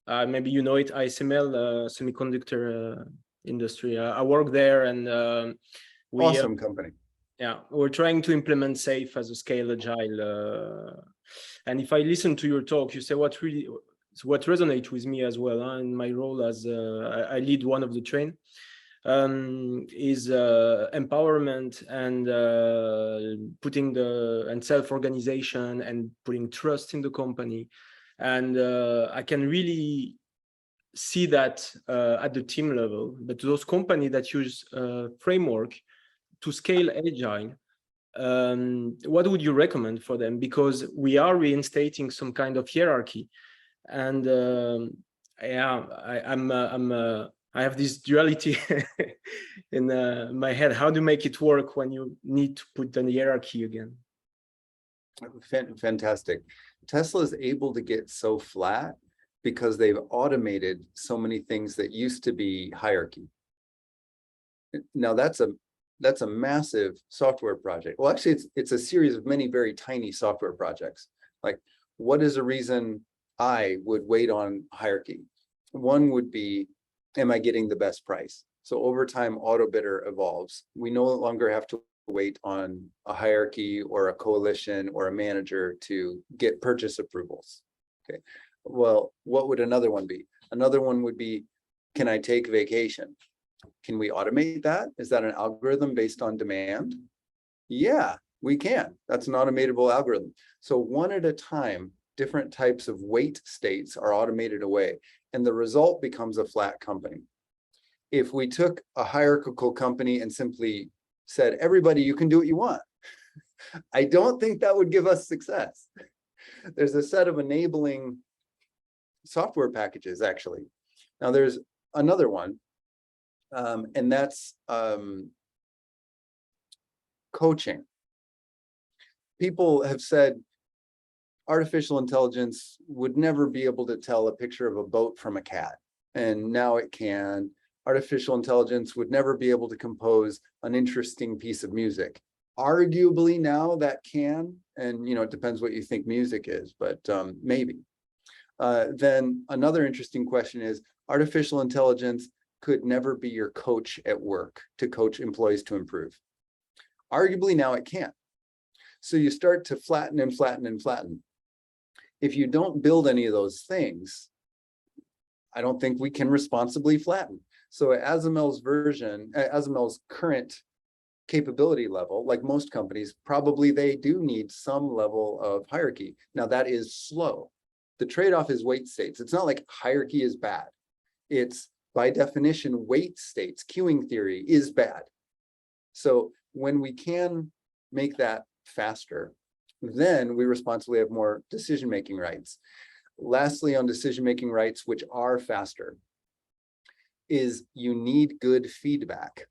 maybe you know it, ASML semiconductor industry. I work there, and we awesome company. Yeah, we're trying to implement SAFe as a scale agile. And if I listen to your talk, you say what resonates with me as well in my role as I lead one of the train is empowerment and putting and self-organization and putting trust in the company. And I can really see that at the team level, but those companies that use framework to scale agile, what would you recommend for them? Because we are reinstating some kind of hierarchy, and yeah, I have this duality in my head. How do you make it work when you need to put the hierarchy again? Fantastic. Tesla is able to get so flat because they've automated so many things that used to be hierarchy. Now that's a massive software project. Well, actually, it's a series of many very tiny software projects. Like, what is a reason I would wait on hierarchy? One would be, am I getting the best price? So over time, AutoBidder evolves. We no longer have to wait on a hierarchy or a coalition or a manager to get purchase approvals. Okay. Well, what would another one be? Another one would be, can I take vacation? Can we automate that? Is that an algorithm based on demand? Yeah, we can. That's an automatable algorithm. So one at a time, different types of wait states are automated away, and the result becomes a flat company. If we took a hierarchical company and simply said, everybody, you can do what you want, I don't think that would give us success. There's a set of enabling software packages, actually. Now there's another one, and that's coaching. People have said artificial intelligence would never be able to tell a picture of a boat from a cat, and now it can. Artificial intelligence would never be able to compose an interesting piece of music. Arguably now that can, and it depends what you think music is, but maybe. Then another interesting question is, artificial intelligence could never be your coach at work to coach employees to improve. Arguably now it can. So you start to flatten and flatten and flatten. If you don't build any of those things, I don't think we can responsibly flatten. So at ASML's current capability level, like most companies, probably they do need some level of hierarchy. Now that is slow. The trade-off is wait states. It's not like hierarchy is bad. It's by definition, wait states, queuing theory is bad. So when we can make that faster, then we responsibly have more decision-making rights. Lastly, on decision-making rights, which are faster, is you need good feedback.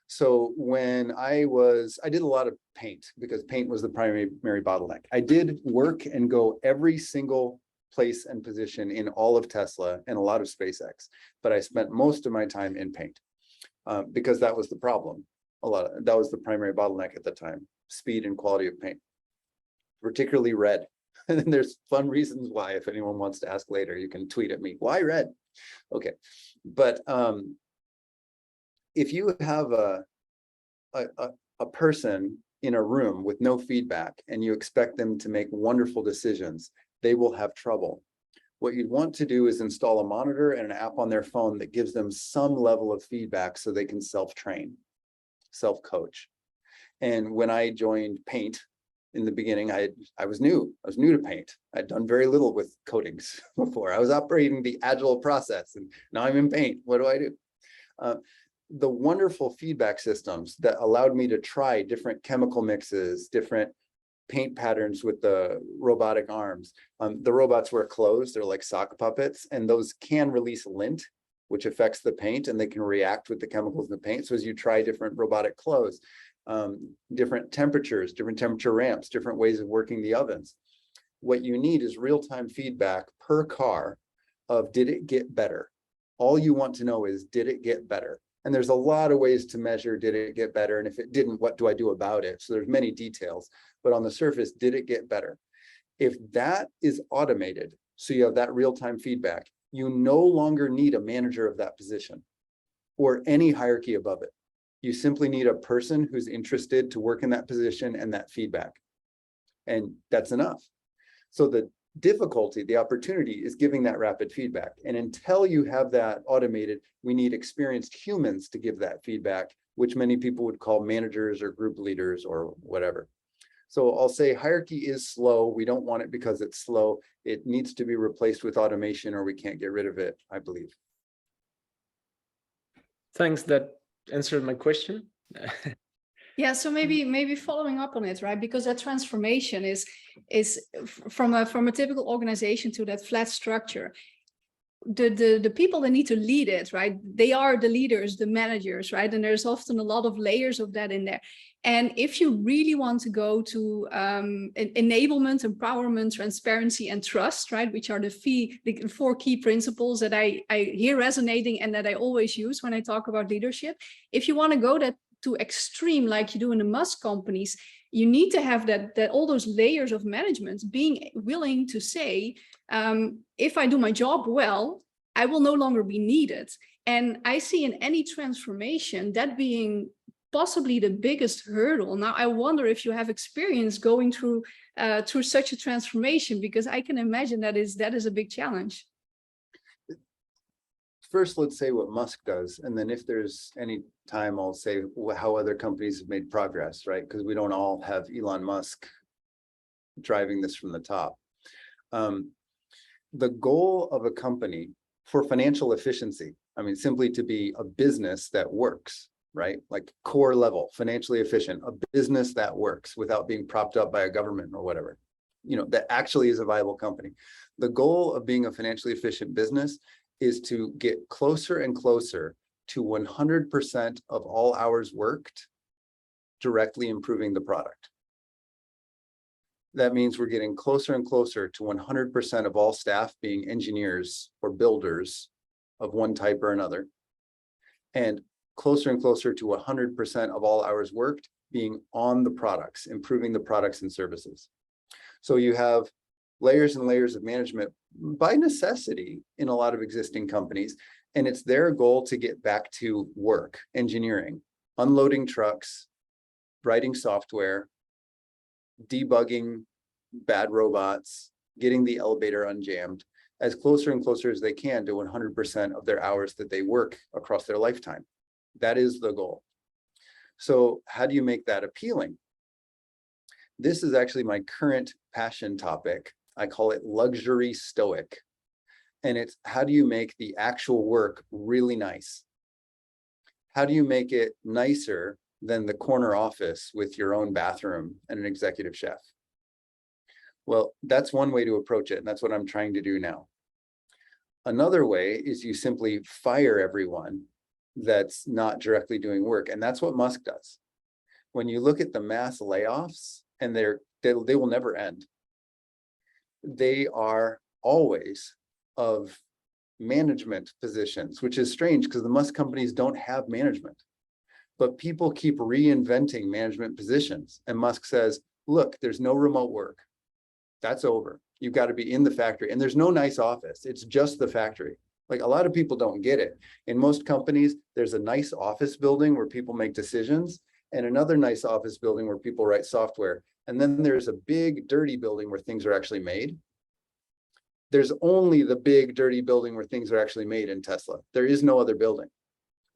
So when I did a lot of paint because paint was the primary bottleneck. I did work and go every single place and position in all of Tesla and a lot of SpaceX, but I spent most of my time in paint because that was the problem. That was the primary bottleneck at the time, speed and quality of paint, particularly red. And there's fun reasons why, if anyone wants to ask later, you can tweet at me, why red? Okay, but if you have a person in a room with no feedback and you expect them to make wonderful decisions, they will have trouble. What you'd want to do is install a monitor and an app on their phone that gives them some level of feedback so they can self-train, self-coach. And when I joined Paint in the beginning, I was new to Paint. I'd done very little with coatings before. I was operating the Agile process, and now I'm in Paint. What do I do? The wonderful feedback systems that allowed me to try different chemical mixes, different paint patterns with the robotic arms. The robots were closed, they're like sock puppets, and those can release lint, which affects the paint, and they can react with the chemicals in the paint. So as you try different robotic clothes, different temperatures, different temperature ramps, different ways of working the ovens, what you need is real-time feedback per car of, did it get better? All you want to know is, did it get better? And there's a lot of ways to measure, did it get better? And if it didn't, what do I do about it? So there's many details, but on the surface, did it get better? If that is automated, so you have that real-time feedback, you no longer need a manager of that position or any hierarchy above it. You simply need a person who's interested to work in that position and that feedback. And that's enough. So the difficulty, the opportunity is giving that rapid feedback. And until you have that automated, we need experienced humans to give that feedback, which many people would call managers or group leaders or whatever. So I'll say hierarchy is slow. We don't want it because it's slow. It needs to be replaced with automation or we can't get rid of it, I believe. Thanks, that answered my question. Yeah, so maybe following up on it, right? Because that transformation is from a typical organization to that flat structure. The people that need to lead it, right? They are the leaders, the managers, right? And there's often a lot of layers of that in there. And if you really want to go to enablement, empowerment, transparency, and trust, right, which are the four key principles that I hear resonating and that I always use when I talk about leadership. If you want to go to extreme like you do in the Musk companies, you need to have that all those layers of management being willing to say, if I do my job well, I will no longer be needed. And I see in any transformation that being possibly the biggest hurdle. Now, I wonder if you have experience going through such a transformation, because I can imagine that is a big challenge. First, let's say what Musk does, and then if there's any time, I'll say how other companies have made progress, right? Because we don't all have Elon Musk driving this from the top. The goal of a company for financial efficiency, I mean, simply to be a business that works, right? Like core level, financially efficient, a business that works without being propped up by a government or whatever, that actually is a viable company. The goal of being a financially efficient business is to get closer and closer to 100% of all hours worked, directly improving the product. That means we're getting closer and closer to 100% of all staff being engineers or builders of one type or another, and closer and closer to 100% of all hours worked being on the products, improving the products and services. So you have layers and layers of management by necessity in a lot of existing companies, and it's their goal to get back to work, engineering, unloading trucks, writing software, debugging bad robots, getting the elevator unjammed, as closer and closer as they can to 100% of their hours that they work across their lifetime. That is the goal. So how do you make that appealing? This is actually my current passion topic. I call it luxury stoic. And it's how do you make the actual work really nice? How do you make it nicer than the corner office with your own bathroom and an executive chef? Well, that's one way to approach it, and that's what I'm trying to do now. Another way is you simply fire everyone, that's not directly doing work. And that's what Musk does. When you look at the mass layoffs, and they will never end. They are always of management positions, which is strange because the Musk companies don't have management. But people keep reinventing management positions. And Musk says, look, there's no remote work. That's over. You've got to be in the factory. And there's no nice office. It's just the factory. Like, a lot of people don't get it. In most companies, there's a nice office building where people make decisions, and another nice office building where people write software. And then there's a big dirty building where things are actually made. There's only the big dirty building where things are actually made in Tesla. There is no other building.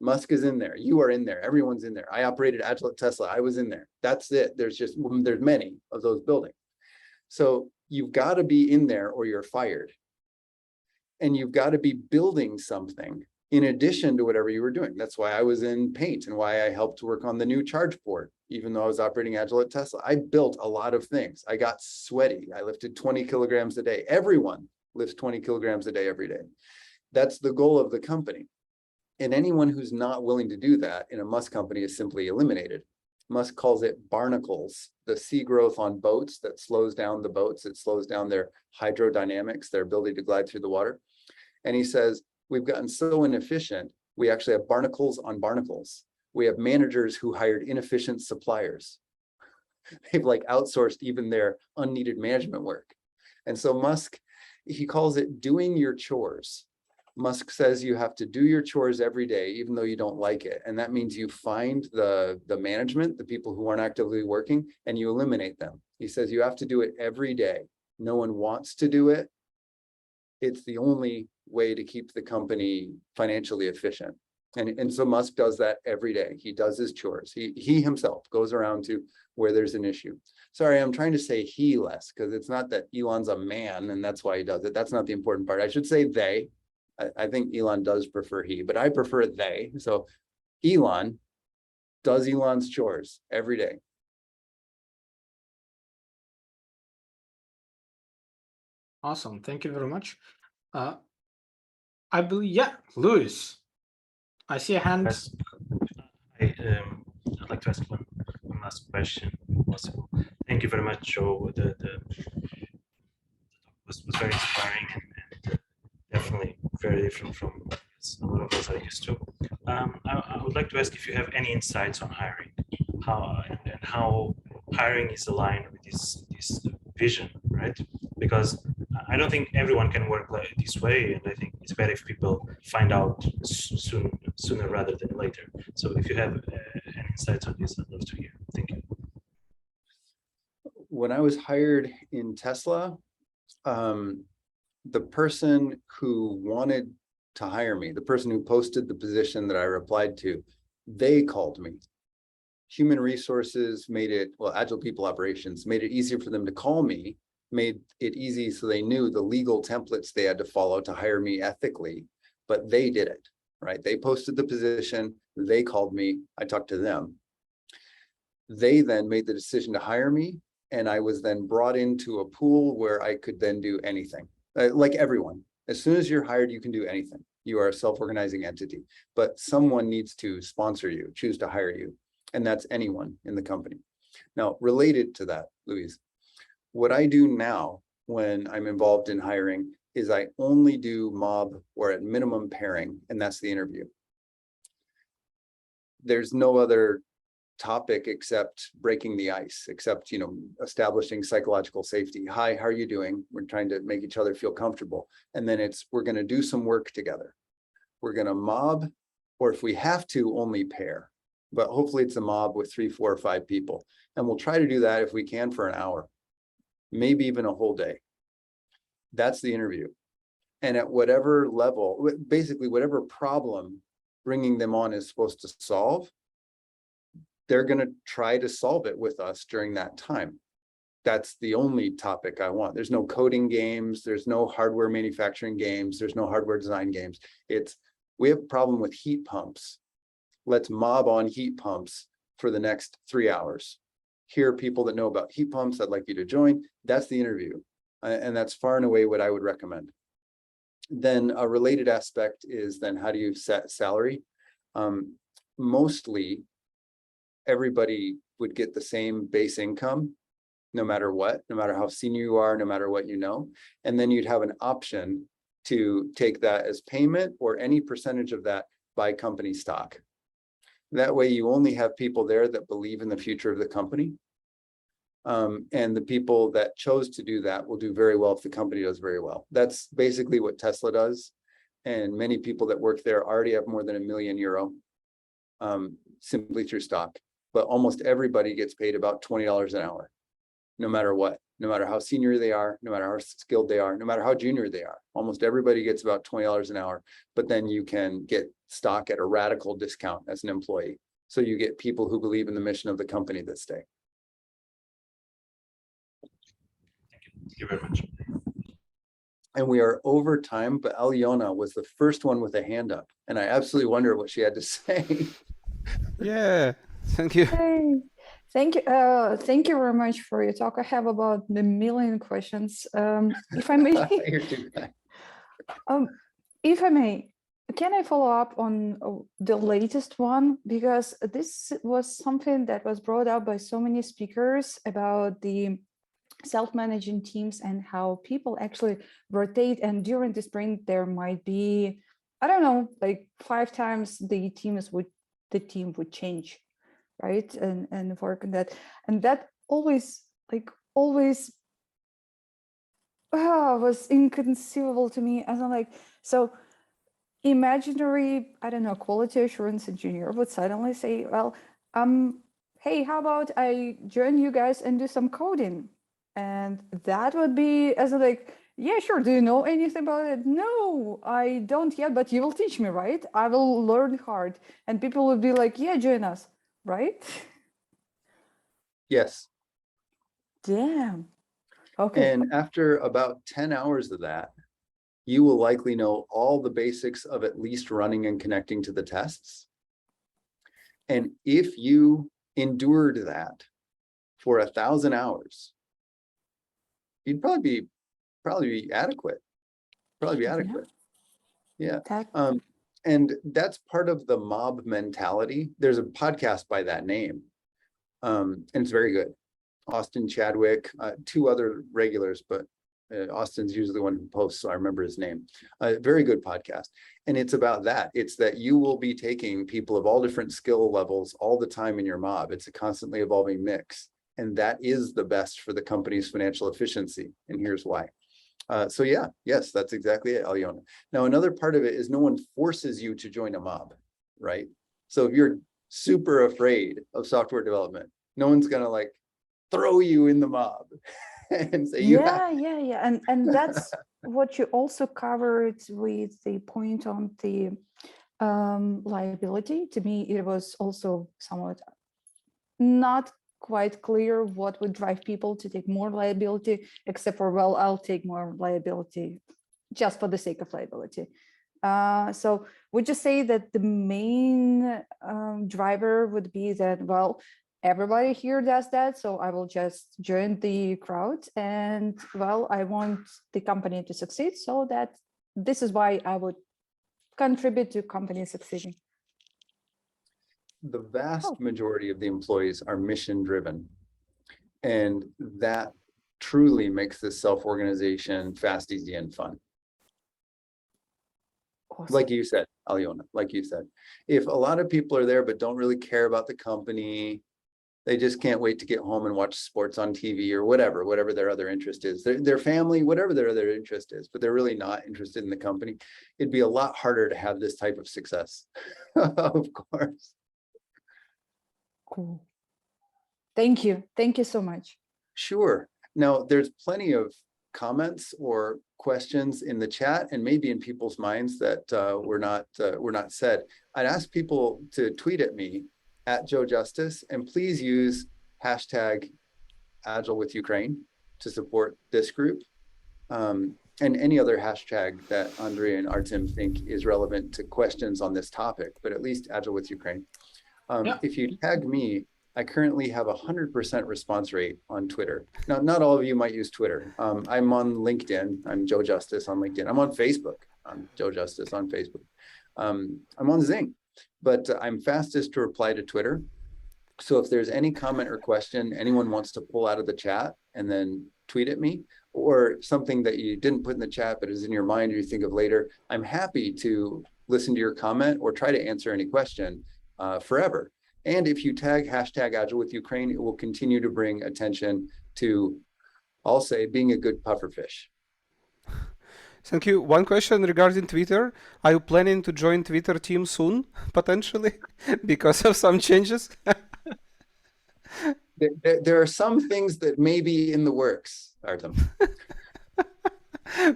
Musk is in there. You are in there. Everyone's in there. I operated Agile at Tesla. I was in there. That's it. There's many of those buildings. So you've got to be in there or you're fired. And you've got to be building something in addition to whatever you were doing. That's why I was in Paint and why I helped work on the new charge board, even though I was operating Agile at Tesla. I built a lot of things. I got sweaty. I lifted 20 kilograms a day. Everyone lifts 20 kilograms a day every day. That's the goal of the company. And anyone who's not willing to do that in a Musk company is simply eliminated. Musk calls it barnacles, the sea growth on boats that slows down the boats. It slows down their hydrodynamics, their ability to glide through the water. And he says, we've gotten so inefficient, we actually have barnacles on barnacles. We have managers who hired inefficient suppliers. They've like outsourced even their unneeded management work. And so Musk, he calls it doing your chores. Musk says you have to do your chores every day, even though you don't like it. And that means you find the management, the people who aren't actively working, and you eliminate them. He says you have to do it every day. No one wants to do it. It's the only way to keep the company financially efficient. And so Musk does that every day. He does his chores. He himself goes around to where there's an issue. Sorry, I'm trying to say he less, because it's not that Elon's a man and that's why he does it. That's not the important part. I should say they. I think Elon does prefer he, but I prefer they. So Elon does Elon's chores every day. Awesome. Thank you very much. I believe, yeah, Louis, I see a hand. I'd like to ask one last question, if possible. Thank you very much, Joe. The was very inspiring and definitely very different from a lot of us are used to. I would like to ask if you have any insights on hiring, how hiring is aligned with this vision, right? Because I don't think everyone can work like this way, and I think it's better if people find out sooner rather than later. So if you have any insights on this, I'd love to hear. Thank you. When I was hired in Tesla, the person who wanted to hire me, the person who posted the position that I replied to, they called me. Human resources made it, well, Agile People Operations made it easier for them to call me, made it easy so they knew the legal templates they had to follow to hire me ethically, but they did it, right? They posted the position, they called me, I talked to them. They then made the decision to hire me, and I was then brought into a pool where I could then do anything. Like everyone, as soon as you're hired, you can do anything. You are a self-organizing entity, but someone needs to sponsor you, choose to hire you, and that's anyone in the company. Now, related to that, Louise, what I do now when I'm involved in hiring is I only do mob or at minimum pairing, and that's the interview. There's no other topic except breaking the ice, except, you know, establishing psychological safety. Hi, how are you doing? We're trying to make each other feel comfortable. And then we're going to do some work together. We're going to mob, or if we have to, only pair. But hopefully it's a mob with 3, 4, or 5 people. And we'll try to do that if we can for an hour, maybe even a whole day. That's the interview. And at whatever level, basically whatever problem bringing them on is supposed to solve, they're going to try to solve it with us during that time. That's the only topic I want. There's no coding games. There's no hardware manufacturing games. There's no hardware design games. We have a problem with heat pumps. Let's mob on heat pumps for the next 3 hours. Here are people that know about heat pumps. I'd like you to join. That's the interview. And that's far and away what I would recommend. Then a related aspect is then how do you set salary? Mostly everybody would get the same base income, no matter what, no matter how senior you are, no matter what you know. And then you'd have an option to take that as payment or any percentage of that buy company stock. That way you only have people there that believe in the future of the company. And the people that chose to do that will do very well if the company does very well. That's basically what Tesla does. And many people that work there already have more than €1 million simply through stock. But almost everybody gets paid about $20 an hour, no matter what, no matter how senior they are, no matter how skilled they are, no matter how junior they are. Almost everybody gets about $20 an hour, but then you can get stock at a radical discount as an employee. So you get people who believe in the mission of the company that stay. Thank you very much. And we are over time, but Aliona was the first one with a hand up, and I absolutely wonder what she had to say. Yeah, thank you. Hey, thank you. Thank you very much for your talk. I have about 1 million questions. If I may, You're too kind. if I may, can I follow up on the latest one? Because this was something that was brought up by so many speakers about the self-managing teams and how people actually rotate. And during the sprint, there might be, I don't know, like 5 times the team would change, right? And work on that. And that always was inconceivable to me. As I'm like, so imaginary, I don't know, quality assurance engineer would suddenly say, well, hey, how about I join you guys and do some coding? And that would be as like, yeah, sure. Do you know anything about it? No, I don't yet, but you will teach me, right? I will learn hard. And people would be like, yeah, join us, right? Yes. Damn. Okay. And after about 10 hours of that, you will likely know all the basics of at least running and connecting to the tests. And if you endured that for 1,000 hours, you'd probably be adequate. Yeah. And that's part of the mob mentality. There's a podcast by that name, and it's very good. Austin Chadwick, 2 other regulars, but Austin's usually the one who posts, so I remember his name. Very good podcast. And it's about that. It's that you will be taking people of all different skill levels all the time in your mob. It's a constantly evolving mix. And that is the best for the company's financial efficiency. And here's why. So yeah, yes, that's exactly it, Aliona. Now, another part of it is no one forces you to join a mob, right? So if you're super afraid of software development, no one's gonna like throw you in the mob and say you have. Yeah. And that's what you also covered with the point on the liability. To me, it was also somewhat not quite clear what would drive people to take more liability, except for, well, I'll take more liability just for the sake of liability. So would you say that the main driver would be that, well, everybody here does that, so I will just join the crowd, and well, I want the company to succeed, so that this is why I would contribute to company succeeding? The vast majority of the employees are mission driven, and that truly makes this self-organization fast, easy, and fun. Awesome. Like you said, Aliona, like you said, if a lot of people are there but don't really care about the company, they just can't wait to get home and watch sports on TV or whatever their other interest is, their family, whatever their other interest is, but they're really not interested in the company, it'd be a lot harder to have this type of success. Of course. Cool. Thank you. Thank you so much. Sure. Now, there's plenty of comments or questions in the chat and maybe in people's minds that were not said. I'd ask people to tweet at me at Joe Justice, and please use hashtag #AgileWithUkraine to support this group, and any other hashtag that Andrea and Artem think is relevant to questions on this topic, but at least AgileWithUkraine. If you tag me, I currently have 100% response rate on Twitter. Now, not all of you might use Twitter. I'm on LinkedIn. I'm Joe Justice on LinkedIn. I'm on Facebook. I'm Joe Justice on Facebook. I'm on Zing. but I'm fastest to reply to Twitter. So if there's any comment or question anyone wants to pull out of the chat and then tweet at me, or something that you didn't put in the chat but is in your mind or you think of later, I'm happy to listen to your comment or try to answer any question forever. And if you tag hashtag #AgileWithUkraine, it will continue to bring attention to, I'll say, being a good pufferfish. Thank you. One question regarding Twitter. Are you planning to join Twitter team soon, potentially, because of some changes? There are some things that may be in the works, Artem.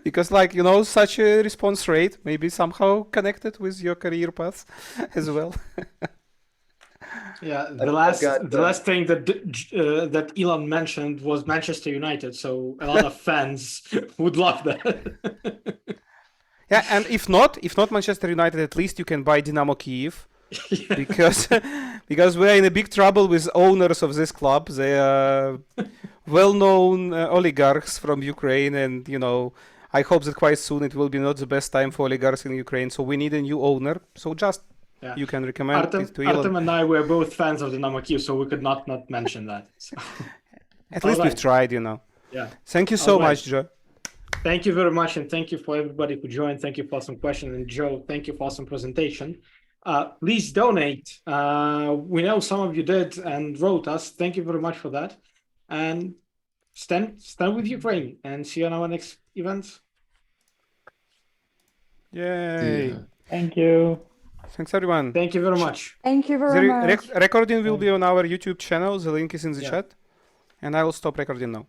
Because, like, you know, such a response rate may be somehow connected with your career path as well. Yeah, the last thing that Elon mentioned was Manchester United, so a lot of fans would love that. Yeah, and if not Manchester United, at least you can buy Dynamo Kiev. Yeah. because we're in a big trouble with owners of this club. They are well-known oligarchs from Ukraine, and you know, I hope that quite soon it will be not the best time for oligarchs in Ukraine. So we need a new owner. So just you can recommend it to Elon. Artem and I were both fans of Dynamo Kiev, so we could not mention that. So. At least we've tried, you know. Yeah. Thank you so much, Joe. Thank you very much, and thank you for everybody who joined. Thank you for some questions, and Joe, thank you for some presentation. Please donate. We know some of you did and wrote us. Thank you very much for that. And stand with Ukraine, and see you on our next events. Yay. Yeah. Thank you. Thanks, everyone. Thank you very much. Thank you very much. Recording will be on our YouTube channel. The link is in the chat. And I will stop recording now.